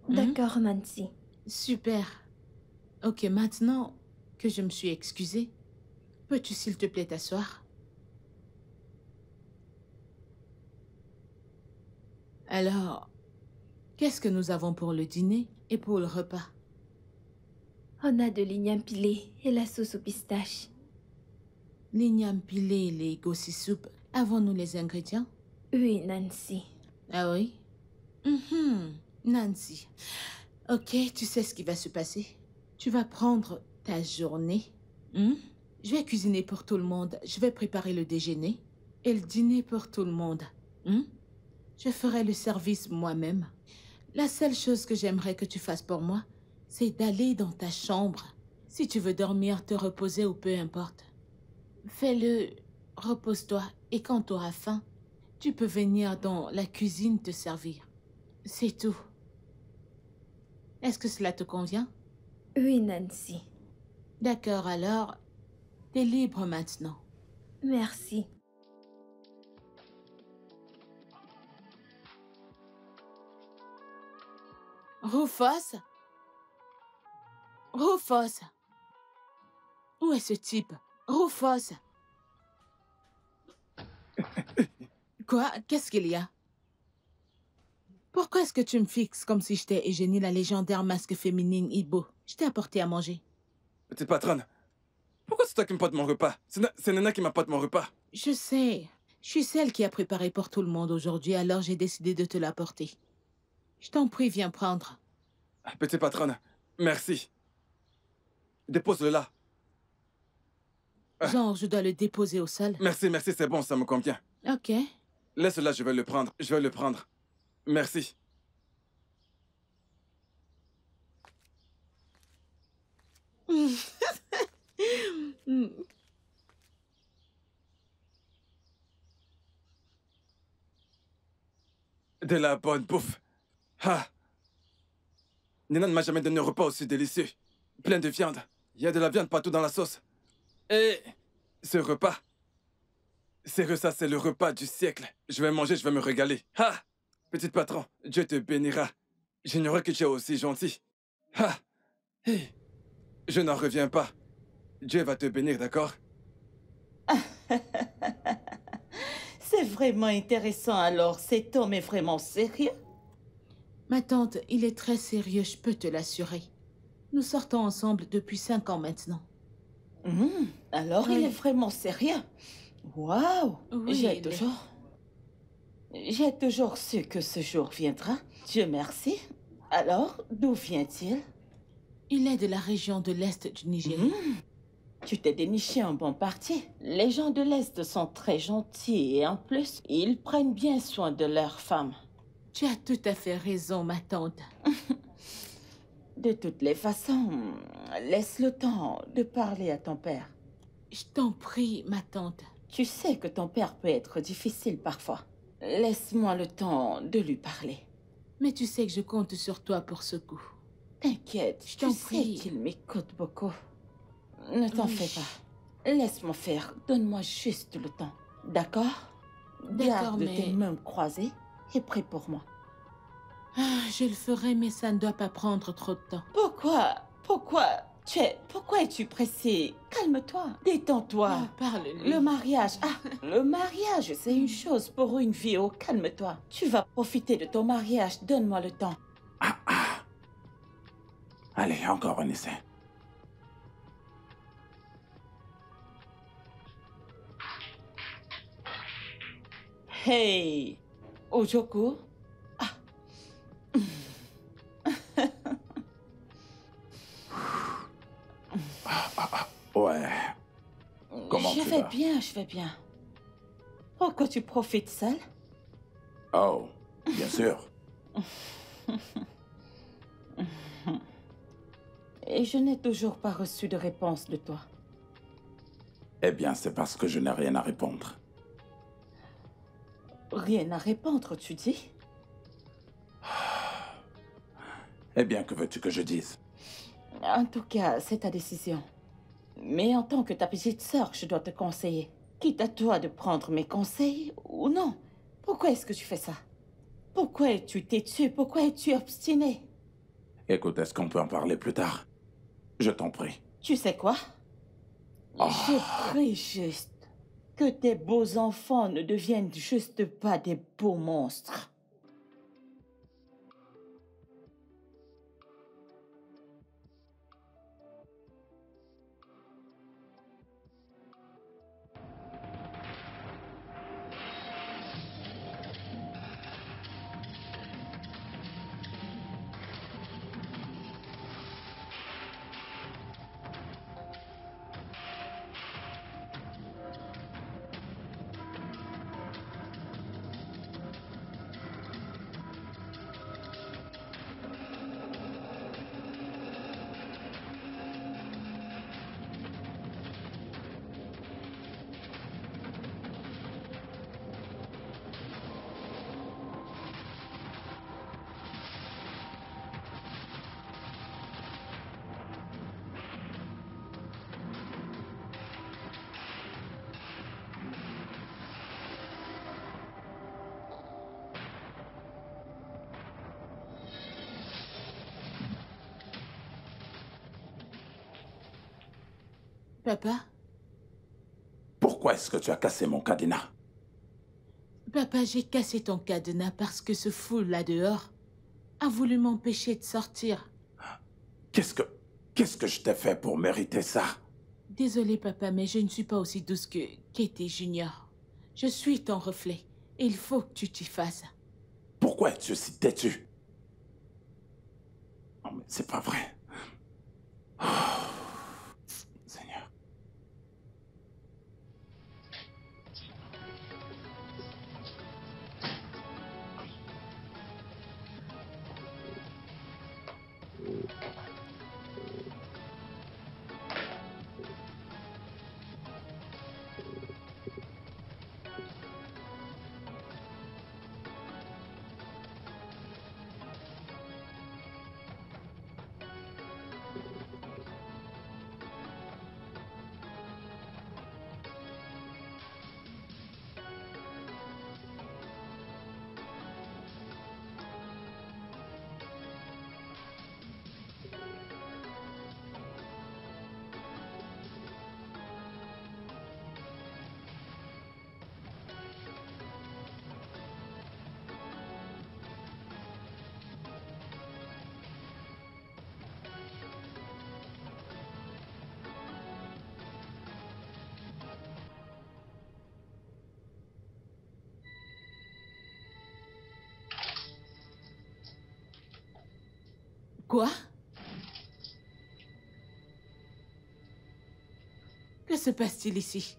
D'accord, Nancy. Super. Ok, maintenant que je me suis excusée, peux-tu s'il te plaît t'asseoir? Alors, qu'est-ce que nous avons pour le dîner et pour le repas? On a de l'igname pilé et la sauce aux pistaches. L'igname pilé et les gossi soup, avons-nous les ingrédients? Oui, Nancy. Ah oui? Nancy. Ok, tu sais ce qui va se passer. Tu vas prendre ta journée. Je vais cuisiner pour tout le monde. Je vais préparer le déjeuner et le dîner pour tout le monde. Je ferai le service moi-même. La seule chose que j'aimerais que tu fasses pour moi, c'est d'aller dans ta chambre. Si tu veux dormir, te reposer ou peu importe. Fais-le, repose-toi et quand tu auras faim, tu peux venir dans la cuisine te servir. C'est tout. Est-ce que cela te convient? Oui, Nancy. D'accord, alors, t'es libre maintenant. Merci. Rufus? Rufus? Où est ce type? Rufus? Quoi? Qu'est-ce qu'il y a? Pourquoi est-ce que tu me fixes comme si j'étais Eugénie, la légendaire masque féminine Ibo? Je t'ai apporté à manger. Petite patronne, pourquoi c'est toi qui me portes mon repas? C'est Nana qui m'apporte mon repas. Je sais. Je suis celle qui a préparé pour tout le monde aujourd'hui, alors j'ai décidé de te l'apporter. Je t'en prie, viens prendre. Petite patronne, merci. Dépose-le là. Genre, je dois le déposer au sol. Merci, c'est bon, ça me convient. Ok. Laisse-le, je vais le prendre. Merci. De la bonne bouffe. Ah. Nina ne m'a jamais donné un repas aussi délicieux. Plein de viande. Il y a de la viande partout dans la sauce. Et ce repas, sérieux, ça c'est le repas du siècle. Je vais manger, je vais me régaler. Ah. Petit patron, Dieu te bénira. J'ignorais que tu es aussi gentil. Ah. Hey. Je n'en reviens pas. Dieu va te bénir, d'accord? C'est vraiment intéressant alors. Cet homme est vraiment sérieux? Ma tante, il est très sérieux, je peux te l'assurer. Nous sortons ensemble depuis 5 ans maintenant. Alors Oui. il est vraiment sérieux. Waouh! Oui, J'ai toujours su que ce jour viendra. Dieu merci. Alors, d'où vient-il? Il est de la région de l'Est du Nigeria. Tu t'es déniché un bon parti. Les gens de l'Est sont très gentils et en plus, ils prennent bien soin de leurs femmes. Tu as tout à fait raison, ma tante. De toutes les façons, laisse le temps de parler à ton père. Je t'en prie, ma tante. Tu sais que ton père peut être difficile parfois. Laisse-moi le temps de lui parler. Mais tu sais que je compte sur toi pour ce coup. T'inquiète, Je t'en tu sais prie. qu'il m'écoute beaucoup. Ne t'en Oui. fais pas. Laisse-moi faire, donne-moi juste le temps. D'accord? D'accord, Garde mais- tes mains croisées et prie pour moi. Ah, je le ferai, mais ça ne doit pas prendre trop de temps. Pourquoi es-tu pressé? Calme-toi, détends-toi. Ah, parle-lui. Le mariage, le mariage, c'est une chose pour une vie. Oh, calme-toi. Tu vas profiter de ton mariage, donne-moi le temps. Allez, encore un essai. Hey, Ojoko. Ouais. Comment tu vas? Je vais bien. Pourquoi tu profites seul? Oh, bien sûr. Et je n'ai toujours pas reçu de réponse de toi. Eh bien, c'est parce que je n'ai rien à répondre. Rien à répondre, tu dis? Eh bien, que veux-tu que je dise? En tout cas, c'est ta décision. Mais en tant que ta petite sœur, je dois te conseiller. Quitte à toi de prendre mes conseils ou non. Pourquoi est-ce que tu fais ça? Pourquoi es-tu têtu? Pourquoi es-tu obstiné? Écoute, est-ce qu'on peut en parler plus tard? Je t'en prie. Tu sais quoi? Je prie juste que tes beaux enfants ne deviennent juste pas des beaux monstres. Papa? Pourquoi est-ce que tu as cassé mon cadenas? Papa, j'ai cassé ton cadenas parce que ce fou là-dehors a voulu m'empêcher de sortir. Qu'est-ce que je t'ai fait pour mériter ça? Désolée, papa, mais je ne suis pas aussi douce que Katie Junior. Je suis ton reflet et il faut que tu t'y fasses. Pourquoi es-tu si têtu? Non, mais c'est pas vrai. Oh, Seigneur. Quoi? Que se passe-t-il ici?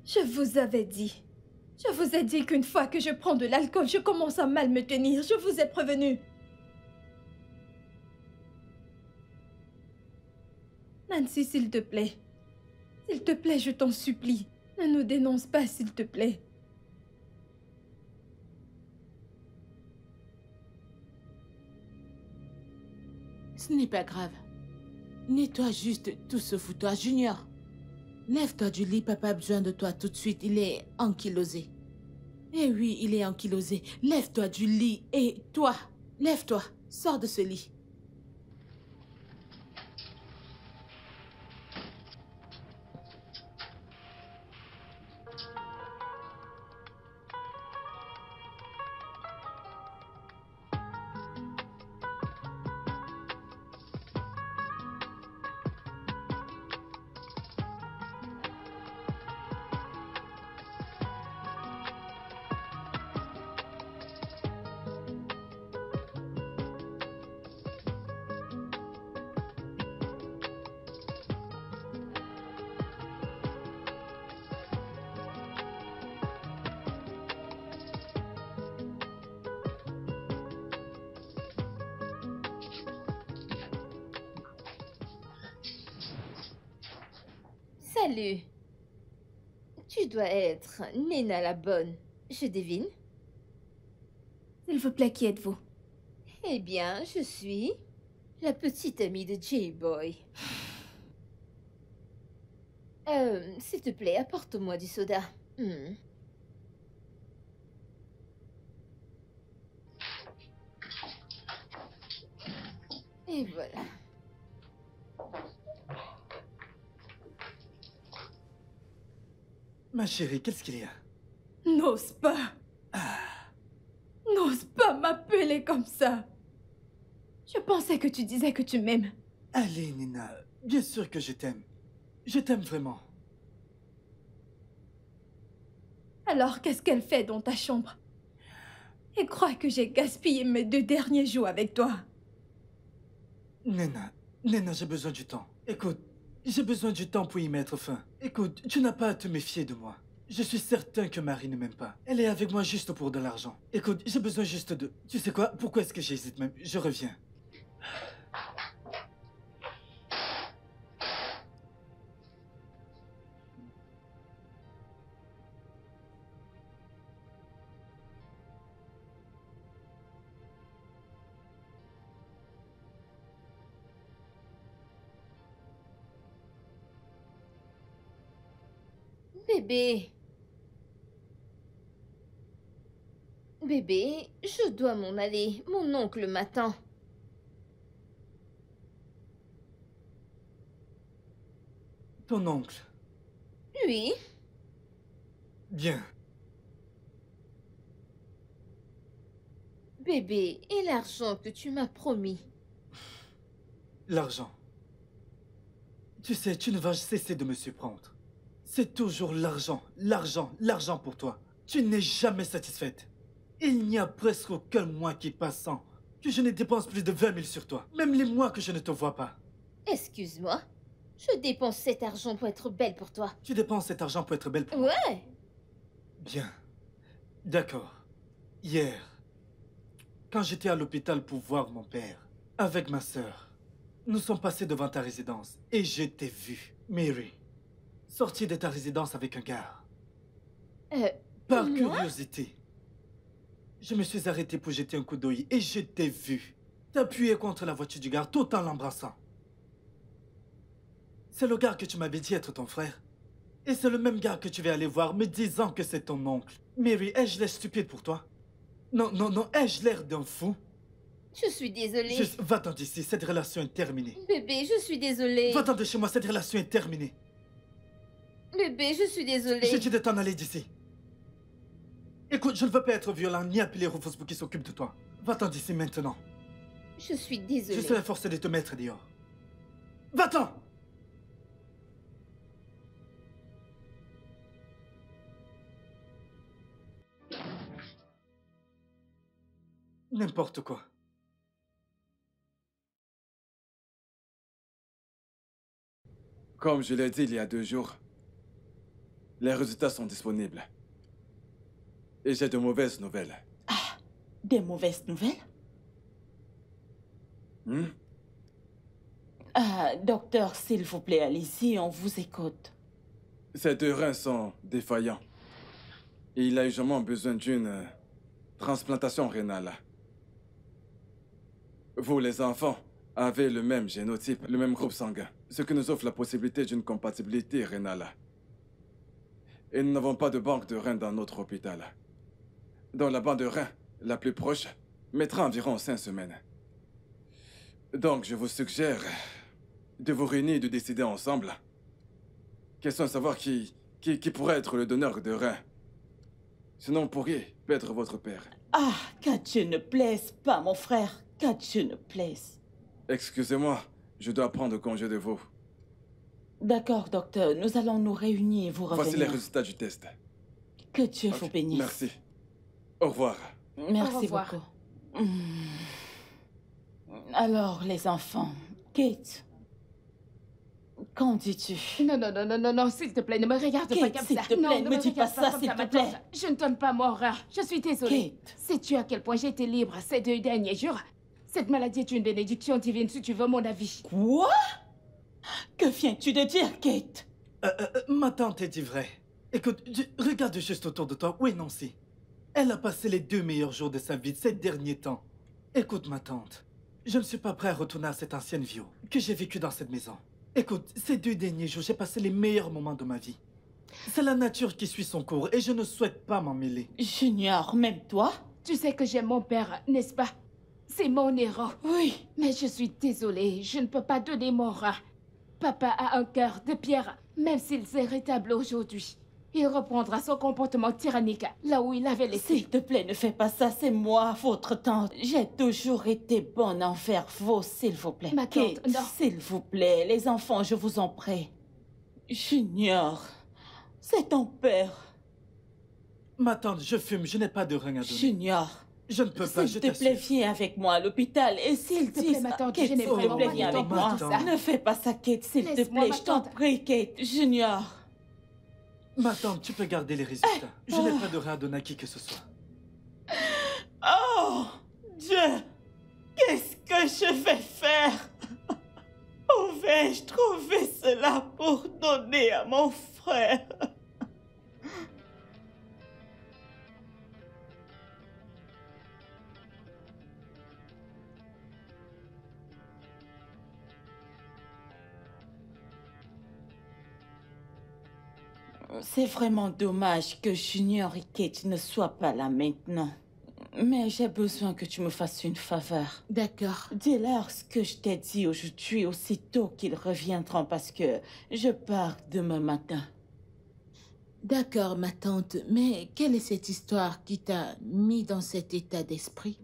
Je vous avais dit. Je vous ai dit qu'une fois que je prends de l'alcool, je commence à mal me tenir. Je vous ai prévenu. Nancy, s'il te plaît. S'il te plaît, je t'en supplie. Ne nous dénonce pas, s'il te plaît. Ce n'est pas grave. Nettoie juste tout ce foutoir, Junior. Lève-toi du lit, papa a besoin de toi tout de suite. Il est ankylosé. Eh oui, il est ankylosé. Lève-toi du lit. Et toi, lève-toi. Sors de ce lit. Salut. Tu dois être Nena la bonne. Je devine? S'il vous plaît, qui êtes-vous? Eh bien, je suis la petite amie de J-Boy. S'il te plaît, apporte-moi du soda. Et voilà. Ma chérie, qu'est-ce qu'il y a? N'ose pas. N'ose pas m'appeler comme ça. Je pensais que tu disais que tu m'aimes. Allez, Nina, bien sûr que je t'aime. Je t'aime vraiment. Alors qu'est-ce qu'elle fait dans ta chambre? Elle croit que j'ai gaspillé mes 2 derniers jours avec toi. Nina, j'ai besoin du temps. Écoute, j'ai besoin du temps pour y mettre fin. Écoute, tu n'as pas à te méfier de moi. Je suis certain que Marie ne m'aime pas. Elle est avec moi juste pour de l'argent. Écoute, j'ai besoin juste de... Tu sais quoi? Pourquoi est-ce que j'hésite même? Je reviens. Bébé. Bébé, je dois m'en aller. Mon oncle m'attend. Ton oncle? Oui. Bien. Bébé, et l'argent que tu m'as promis? L'argent. Tu sais, tu ne vas cesser de me surprendre. C'est toujours l'argent, l'argent, l'argent pour toi. Tu n'es jamais satisfaite. Il n'y a presque aucun mois qui passe sans que je ne dépense plus de 20 000 sur toi. Même les mois que je ne te vois pas. Excuse-moi. Je dépense cet argent pour être belle pour toi. Tu dépenses cet argent pour être belle pour moi. Ouais. Bien. D'accord. Hier, quand j'étais à l'hôpital pour voir mon père, avec ma sœur, nous sommes passés devant ta résidence et je t'ai vu, Mary, sortie de ta résidence avec un gars. Par moi? curiosité, je me suis arrêté pour jeter un coup d'œil et je t'ai vu t'appuyer contre la voiture du gars tout en l'embrassant. C'est le gars que tu m'avais dit être ton frère. Et c'est le même gars que tu vas aller voir me disant que c'est ton oncle. Mary, ai-je l'air stupide pour toi? Non, ai-je l'air d'un fou? Je suis désolée. Juste, va-t'en d'ici, cette relation est terminée. Bébé, je suis désolée. Va-t'en de chez moi, cette relation est terminée. Bébé, je suis désolée. J'ai dit de t'en aller d'ici. Écoute, je ne veux pas être violent ni appeler Rufus pour qu'il s'occupe de toi. Va-t'en d'ici maintenant. Je suis désolée. Je serai forcé de te mettre dehors. Va-t'en! N'importe quoi. Comme je l'ai dit il y a 2 jours, les résultats sont disponibles. Et j'ai de mauvaises nouvelles. Ah, des mauvaises nouvelles? Ah, docteur, s'il vous plaît, allez-y, on vous écoute. Ses 2 reins sont défaillants. Et il a urgemment besoin d'une transplantation rénale. Vous, les enfants, avez le même génotype, le même groupe sanguin, ce qui nous offre la possibilité d'une compatibilité rénale. Et nous n'avons pas de banque de reins dans notre hôpital. Donc la banque de reins, la plus proche, mettra environ 5 semaines. Donc je vous suggère de vous réunir et de décider ensemble. Question de savoir qui pourrait être le donneur de reins. Sinon, vous pourriez perdre votre père. Ah, qu'à Dieu ne plaise pas, mon frère. Qu'à Dieu ne plaise. Excusez-moi, je dois prendre congé de vous. D'accord, docteur. Nous allons nous réunir et vous revenir. Voici les résultats du test. Que Dieu vous bénisse. Merci. Au revoir. Merci Au revoir. beaucoup. Alors, les enfants, Kate, qu'en dis-tu? Non, s'il te plaît, ne me regarde Kate, pas comme s'il ça. te plaît, Non, ne me dis pas regarde ça, comme s'il te ma plaît. tante. Je ne donne pas mon rein. Je suis désolée. Kate. Sais-tu à quel point j'ai été libre ces 2 derniers jours? Cette maladie est une bénédiction divine, si tu veux mon avis. Quoi? Que viens-tu de dire, Kate? Ma tante est dit vrai. Écoute, regarde juste autour de toi. Où est Nancy? Elle a passé les 2 meilleurs jours de sa vie ces derniers temps. Écoute, ma tante, je ne suis pas prêt à retourner à cette ancienne vie que j'ai vécue dans cette maison. Écoute, ces 2 derniers jours, j'ai passé les meilleurs moments de ma vie. C'est la nature qui suit son cours et je ne souhaite pas m'en mêler. Junior, même toi? Tu sais que j'aime mon père, n'est-ce pas? C'est mon héros. Oui. Mais je suis désolée, je ne peux pas donner mon rat. Papa a un cœur de pierre, même s'il s'est rétabli aujourd'hui. Il reprendra son comportement tyrannique là où il avait laissé. S'il te plaît, ne fais pas ça, c'est moi, votre tante. J'ai toujours été bonne envers vous, s'il vous plaît. Ma tante, Kate, non. s'il vous plaît, les enfants, je vous en prie. Junior, c'est ton père. Ma tante, je fume, je n'ai pas de rein à donner. Junior, Je ne peux pas, je s'il te plaît, t'assure. viens avec moi à l'hôpital. Et s'il te dit plaît, ma tante, Kate, je n'ai s'il te vraiment plaît, pas viens de avec temps moi. pour tout ça. Ne fais pas ça, Kate, s'il te Laisse-moi, plaît, ma je t'en tante. prie, Kate. Junior. Ma tante, tu peux garder les résultats. Je n'ai pas de rein à donner à qui que ce soit. Oh, Dieu, qu'est-ce que je vais faire? Où vais-je trouver cela pour donner à mon frère? C'est vraiment dommage que Junior et Kate ne soient pas là maintenant. Mais j'ai besoin que tu me fasses une faveur. D'accord. Dis-leur ce que je t'ai dit aujourd'hui aussitôt qu'ils reviendront parce que je pars demain matin. D'accord, ma tante. Mais quelle est cette histoire qui t'a mis dans cet état d'esprit?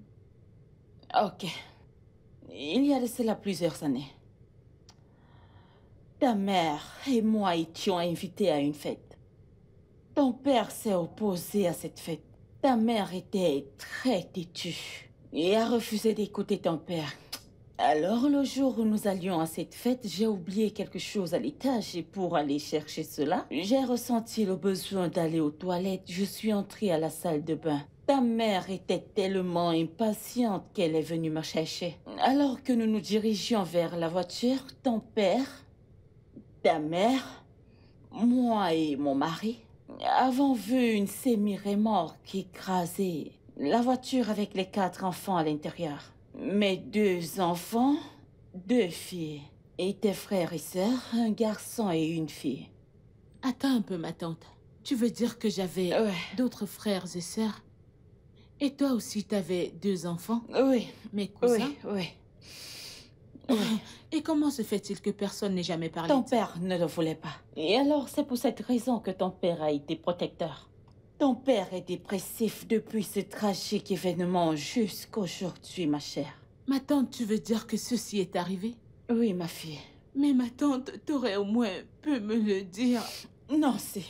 Ok. Il y a de cela plusieurs années. Ta mère et moi étions invités à une fête. Ton père s'est opposé à cette fête. Ta mère était très têtue et a refusé d'écouter ton père. Alors, le jour où nous allions à cette fête, j'ai oublié quelque chose à l'étage et pour aller chercher cela, j'ai ressenti le besoin d'aller aux toilettes. Je suis entrée à la salle de bain. Ta mère était tellement impatiente qu'elle est venue me chercher. Alors que nous nous dirigions vers la voiture, ton père, ta mère, moi et mon mari avons vu une semi-remorque écraser la voiture avec les 4 enfants à l'intérieur. Mes 2 enfants, 2 filles, et tes frères et sœurs, un garçon et une fille. Attends un peu, ma tante. Tu veux dire que j'avais Ouais. d'autres frères et sœurs? Et toi aussi, t'avais 2 enfants? Oui, Mes cousins? oui. Et comment se fait-il que personne n'ait jamais parlé Ton de ça? père ne le voulait pas. Et alors, c'est pour cette raison que ton père a été protecteur. Ton père est dépressif depuis ce tragique événement jusqu'aujourd'hui, ma chère. Ma tante, tu veux dire que ceci est arrivé? Oui, ma fille. Mais ma tante, t'aurais au moins pu me le dire. Non, c'est...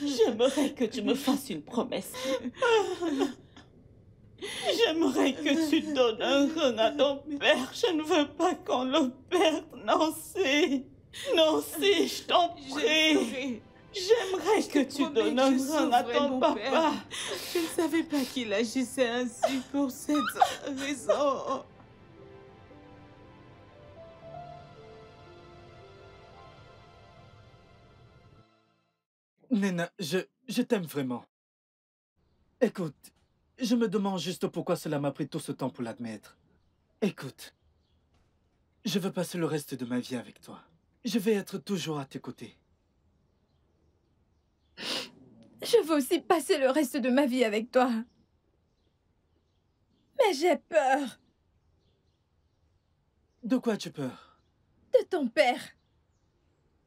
J'aimerais que tu me fasses une promesse. J'aimerais que tu donnes un rein à ton père. Je ne veux pas qu'on le perde, Nancy. Nancy, je t'en prie. J'aimerais que tu donnes un rein à ton papa. Je ne savais pas qu'il agissait ainsi pour cette raison. Nena, je t'aime vraiment. Écoute, je me demande juste pourquoi cela m'a pris tout ce temps pour l'admettre. Écoute, je veux passer le reste de ma vie avec toi. Je vais être toujours à tes côtés. Je veux aussi passer le reste de ma vie avec toi. Mais j'ai peur De quoi as-tu peur? de ton père.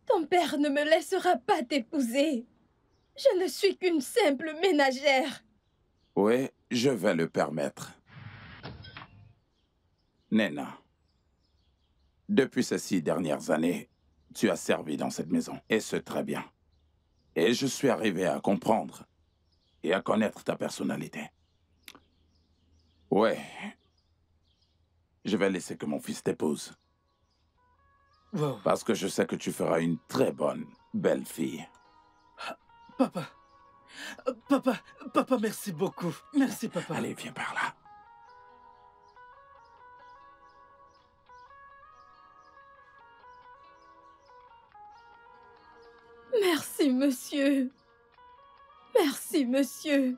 Ton père ne me laissera pas t'épouser. Je ne suis qu'une simple ménagère. Oui, je vais le permettre. Nena, depuis ces 6 dernières années, tu as servi dans cette maison, et c'est très bien. Et je suis arrivé à comprendre et à connaître ta personnalité. Ouais, je vais laisser que mon fils t'épouse, Wow. parce que je sais que tu feras une très bonne, belle fille. Papa. Papa, merci beaucoup. Merci, papa. Allez, viens par là. Merci, monsieur. Merci, monsieur.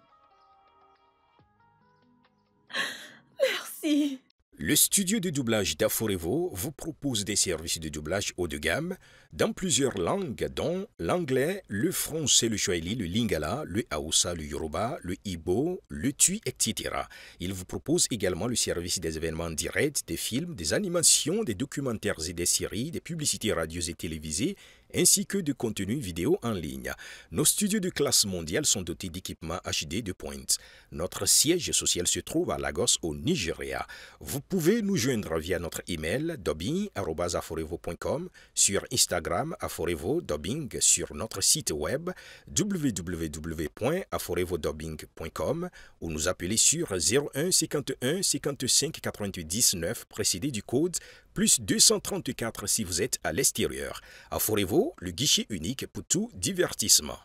Merci. Le studio de doublage d'Aforevo vous propose des services de doublage haut de gamme dans plusieurs langues, dont l'anglais, le français, le swahili, le lingala, le haoussa, le yoruba, le igbo, le tui, etc. Il vous propose également le service des événements directs, des films, des animations, des documentaires et des séries, des publicités radio et télévisées, ainsi que de contenus vidéo en ligne. Nos studios de classe mondiale sont dotés d'équipements HD de pointe. Notre siège social se trouve à Lagos, au Nigeria. Vous pouvez nous joindre via notre email dubbing@aforevo.com, sur Instagram Aforevo Dubbing, sur notre site web www.aforevodubbing.com ou nous appeler sur 01 51 55 90 9 précédé du code plus 234 si vous êtes à l'extérieur. Aforevo, le guichet unique pour tout divertissement.